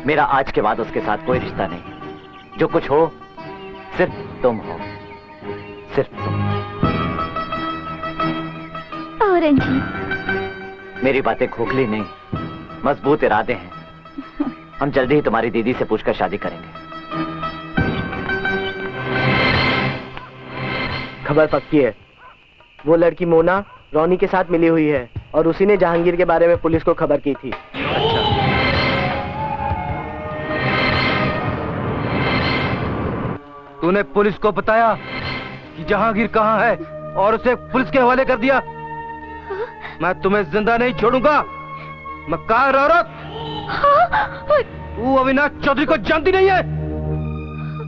मेरा आज के बाद उसके साथ कोई रिश्ता नहीं। जो कुछ हो सिर्फ तुम हो, सिर्फ तुम। और रंजीत, मेरी बातें खोखली नहीं, मजबूत इरादे हैं। हम जल्दी ही तुम्हारी दीदी से पूछकर शादी करेंगे। खबर पक्की है। वो लड़की मोना रोनी के साथ मिली हुई है और उसी ने जहांगीर के बारे में पुलिस को खबर की थी। तूने पुलिस को बताया कि जहांगीर कहाँ है और उसे पुलिस के हवाले कर दिया? मैं तुम्हें जिंदा नहीं छोड़ूंगा। मक्कार औरत, तू अविनाश चौधरी को जानती नहीं है?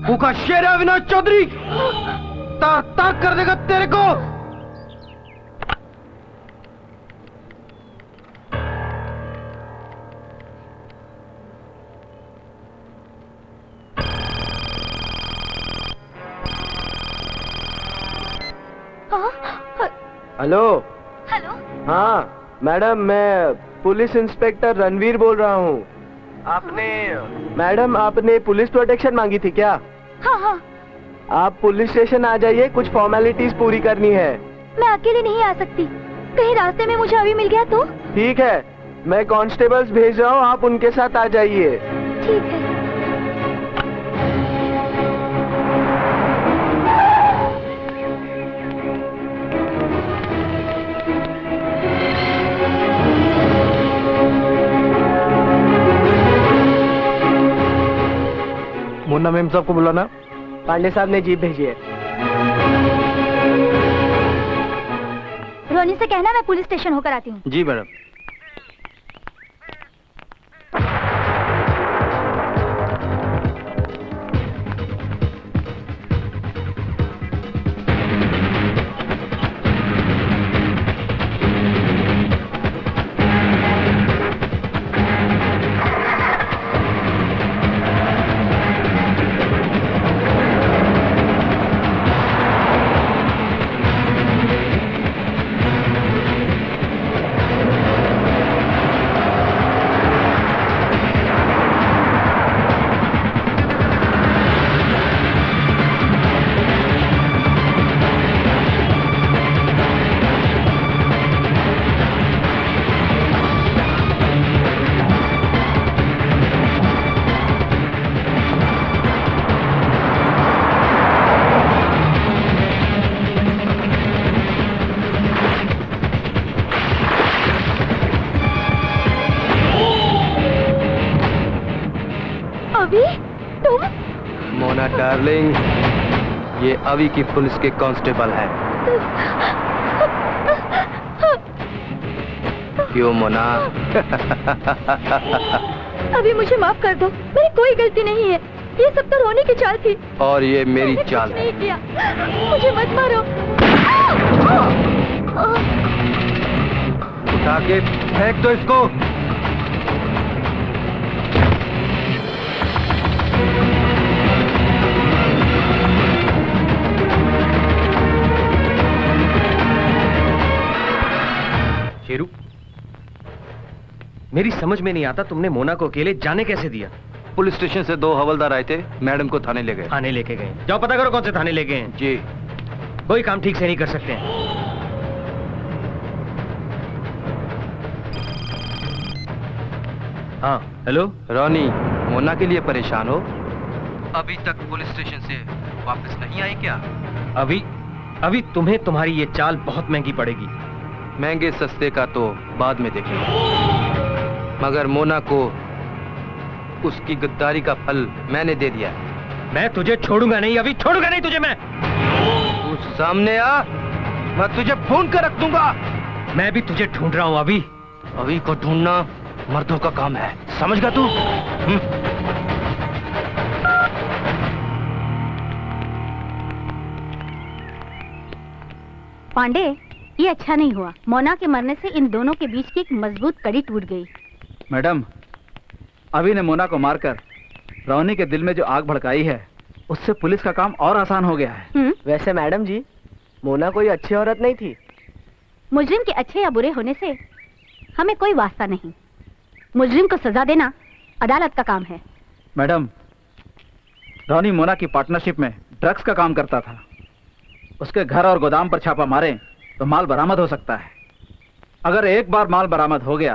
भूखा शेर है अविनाश चौधरी, तार तार कर देगा तेरे को। हेलो। हेलो। हाँ मैडम, मैं पुलिस इंस्पेक्टर रणवीर बोल रहा हूँ। मैडम, आपने पुलिस प्रोटेक्शन मांगी थी क्या? हाँ हाँ। आप पुलिस स्टेशन आ जाइए, कुछ फॉर्मेलिटीज पूरी करनी है। मैं अकेले नहीं आ सकती, कहीं रास्ते में मुझे अभी मिल गया तो? ठीक है, मैं कांस्टेबल्स भेज रहा हूँ, आप उनके साथ आ जाइए। ठीक है। मुन्ना मेम साहब को बुलाना। पांडे साहब ने जीप भेजी है। रोनी से कहना मैं पुलिस स्टेशन होकर आती हूँ। जी मैडम। डार्लिंग, ये अभी की पुलिस के कांस्टेबल है। क्यों मोना? अभी मुझे माफ कर दो, मेरी कोई गलती नहीं है। ये सब तो रोने की चाल थी। और ये मेरी चाल है। नहीं किया, मुझे मत मारो। उठा के फेंक दो इसको। शेरू, मेरी समझ में नहीं आता तुमने मोना को अकेले जाने कैसे दिया? पुलिस स्टेशन से 2 हवलदार आए थे, मैडम को थाने ले गए। थाने लेके गए? जाओ पता करो कौन से थाने ले गए हैं। जी। कोई काम ठीक से नहीं कर सकते हैं। हाँ, हेलो। रॉनी, मोना के लिए परेशान हो? अभी तक पुलिस स्टेशन से वापस नहीं आई क्या? अभी तुम्हें तुम्हारी ये चाल बहुत महंगी पड़ेगी। महंगे सस्ते का तो बाद में देखेंगे, मगर मोना को उसकी गद्दारी का फल मैंने दे दिया। मैं तुझे छोड़ूंगा नहीं, अभी छोड़ूंगा नहीं तुझे मैं। तू सामने आ, मैं तुझे फोन कर रख दूंगा। मैं भी तुझे ढूंढ रहा हूँ। अभी को ढूंढना मर्दों का काम है, समझ गया तू? पांडे, ये अच्छा नहीं हुआ। मोना के मरने से इन दोनों के बीच की एक मजबूत कड़ी टूट गई। मैडम, अभी ने मोना को मारकर रोनी के दिल में जो आग भड़काई है, उससे पुलिस का काम और आसान हो गया है। वैसे मैडम जी, मोना कोई अच्छी औरत नहीं थी। मुजरिम के अच्छे या बुरे होने से हमें कोई वास्ता नहीं। मुजरिम को सजा देना अदालत का काम है। मैडम, रोनी मोना की पार्टनरशिप में ड्रग्स का काम करता था। उसके घर और गोदाम पर छापा मारें तो माल बरामद हो सकता है। अगर एक बार माल बरामद हो गया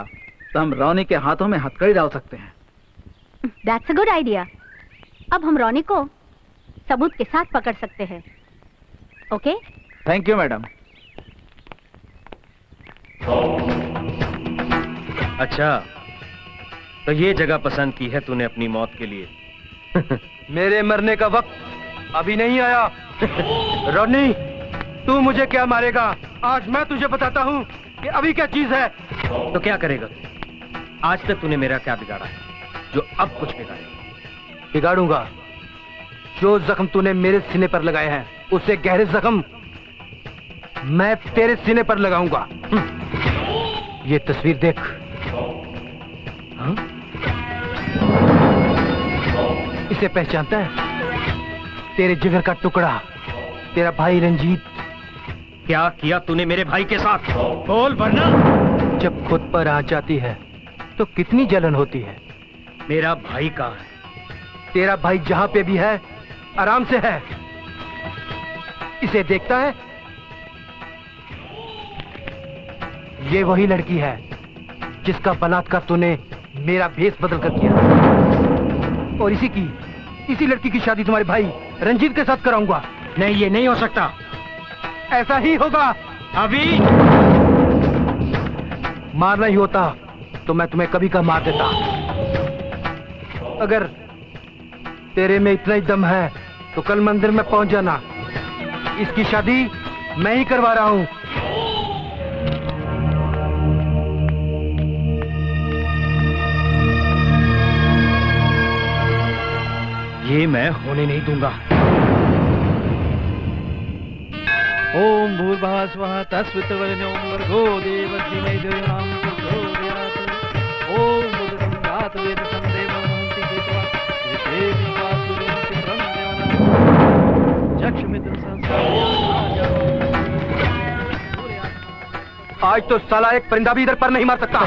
तो हम रोनी के हाथों में हथकड़ी डाल सकते हैं। That's a good idea. अब हम रोनी को सबूत के साथ पकड़ सकते हैं। ओके? Thank you madam. अच्छा, तो ये जगह पसंद की है तूने अपनी मौत के लिए। मेरे मरने का वक्त अभी नहीं आया। रोनी, तू मुझे क्या मारेगा? आज मैं तुझे बताता हूँ कि अभी क्या चीज है। तो क्या करेगा? आज तक तूने मेरा क्या बिगाड़ा है जो अब कुछ बिगाड़ूंगा? जो जख्म तूने मेरे सीने पर लगाए हैं, उससे गहरे जख्म मैं तेरे सीने पर लगाऊंगा। ये तस्वीर देख। हाँ? इसे पहचानता है? तेरे जिगर का टुकड़ा, तेरा भाई रंजीत। क्या किया तूने मेरे भाई के साथ? बोल वरना। जब खुद पर आ जाती है तो कितनी जलन होती है। मेरा भाई कहाँ है? तेरा भाई जहां पे भी है, आराम से है। इसे देखता है? ये वही लड़की है जिसका बलात्कार तूने मेरा भेष बदल कर किया। और इसी लड़की की शादी तुम्हारे भाई रंजीत के साथ कराऊंगा। नहीं, ये नहीं हो सकता। ऐसा ही होगा। अभी मारना ही होता तो मैं तुम्हें कभी का मार देता। अगर तेरे में इतना ही दम है तो कल मंदिर में पहुंच जाना। इसकी शादी मैं ही करवा रहा हूं। ये मैं होने नहीं दूंगा। ओम भूर्भुवः स्वः तत्सवितुर्वरेण्यं भर्गो देवस्य धीमहि धियो यो नः प्रचोदयात्। ओम बुद्धं जात वेदसं देवं महन्ति कृत्वा विशेषित्वा चित्रं देवानां चक्षुमित्रं संसारयात्। आज तो साला एक परिंदा भी इधर पर नहीं मार सकता।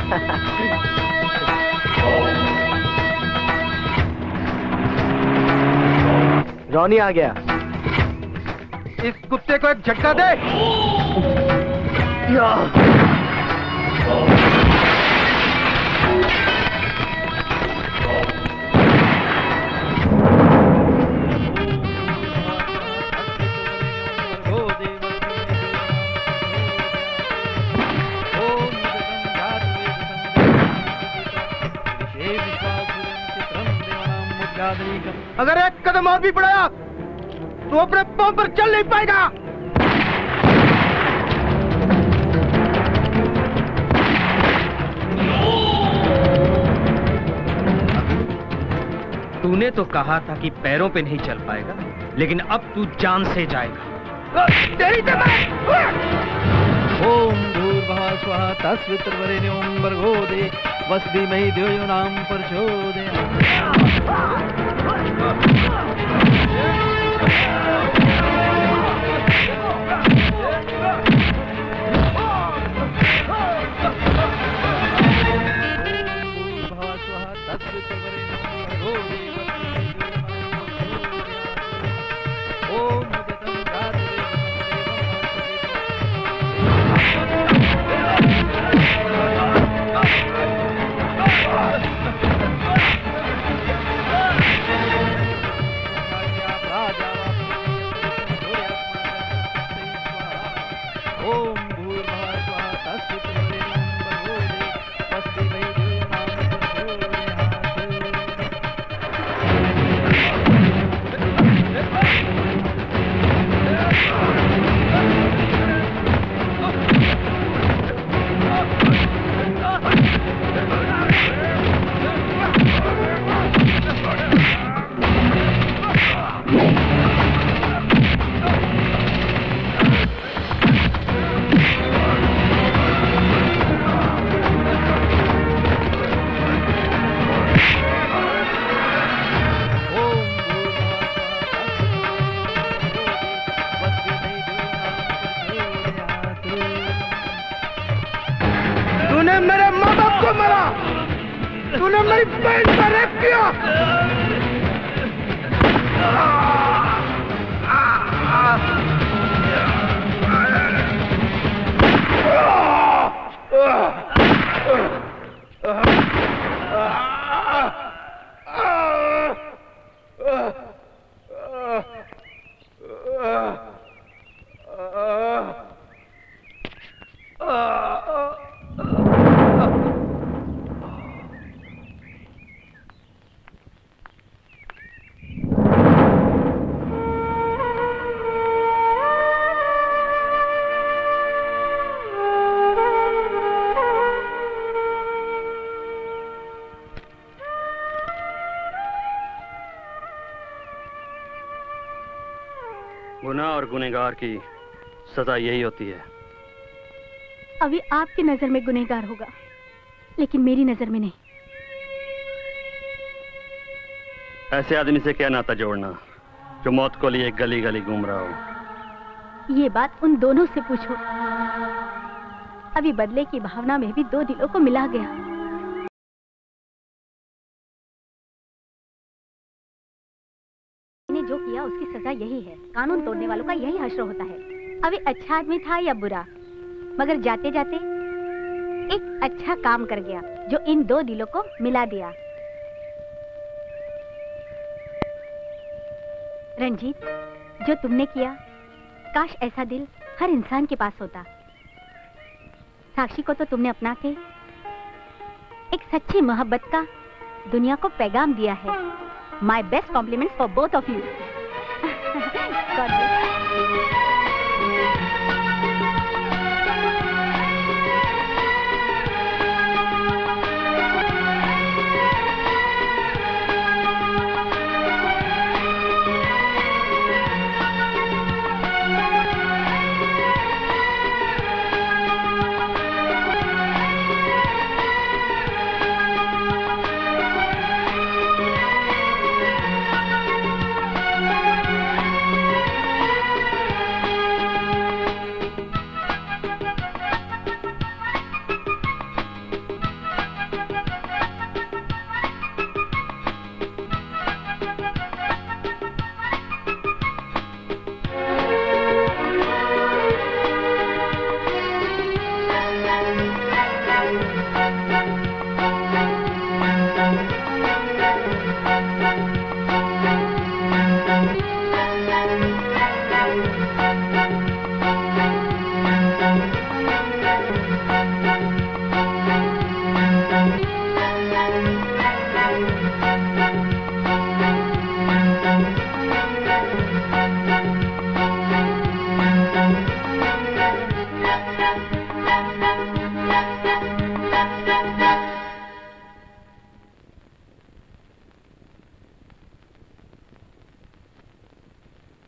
रॉनी आ गया। इस कुत्ते को एक झटका दे। अगर एक कदम और भी बढ़ाया तू अपने पांव पर चल नहीं पाएगा। तूने तो कहा था कि पैरों पे नहीं चल पाएगा, लेकिन अब तू जान से जाएगा। तेरी ओम भूर्भुवः स्वः तत्सवितुर्वरेण्यं भर्गो देवस्य धीमहि धियो यो न प्रचोदयात्। तूने मेरे माँ बाप को मारा, तूने मेरी बहन का रेप किया। गुनाह और गुनहगार की सजा यही होती है। अभी आपकी नजर में गुनहगार होगा, लेकिन मेरी नजर में नहीं। ऐसे आदमी से क्या नाता जोड़ना जो मौत को लिए गली गली घूम रहा हो। ये बात उन दोनों से पूछो। अभी बदले की भावना में भी दो दिलों को मिला गया। जो किया उसकी सजा यही है। कानून तोड़ने वालों का यही हश्र होता है। अभी अच्छा आदमी था या बुरा, मगर जाते जाते एक अच्छा काम कर गया जो इन दो दिलों को मिला दिया। रंजीत, जो तुमने किया, काश ऐसा दिल हर इंसान के पास होता। साक्षी को तो तुमने अपना के एक सच्ची मोहब्बत का दुनिया को पैगाम दिया है। My best compliments for both of you. God bless.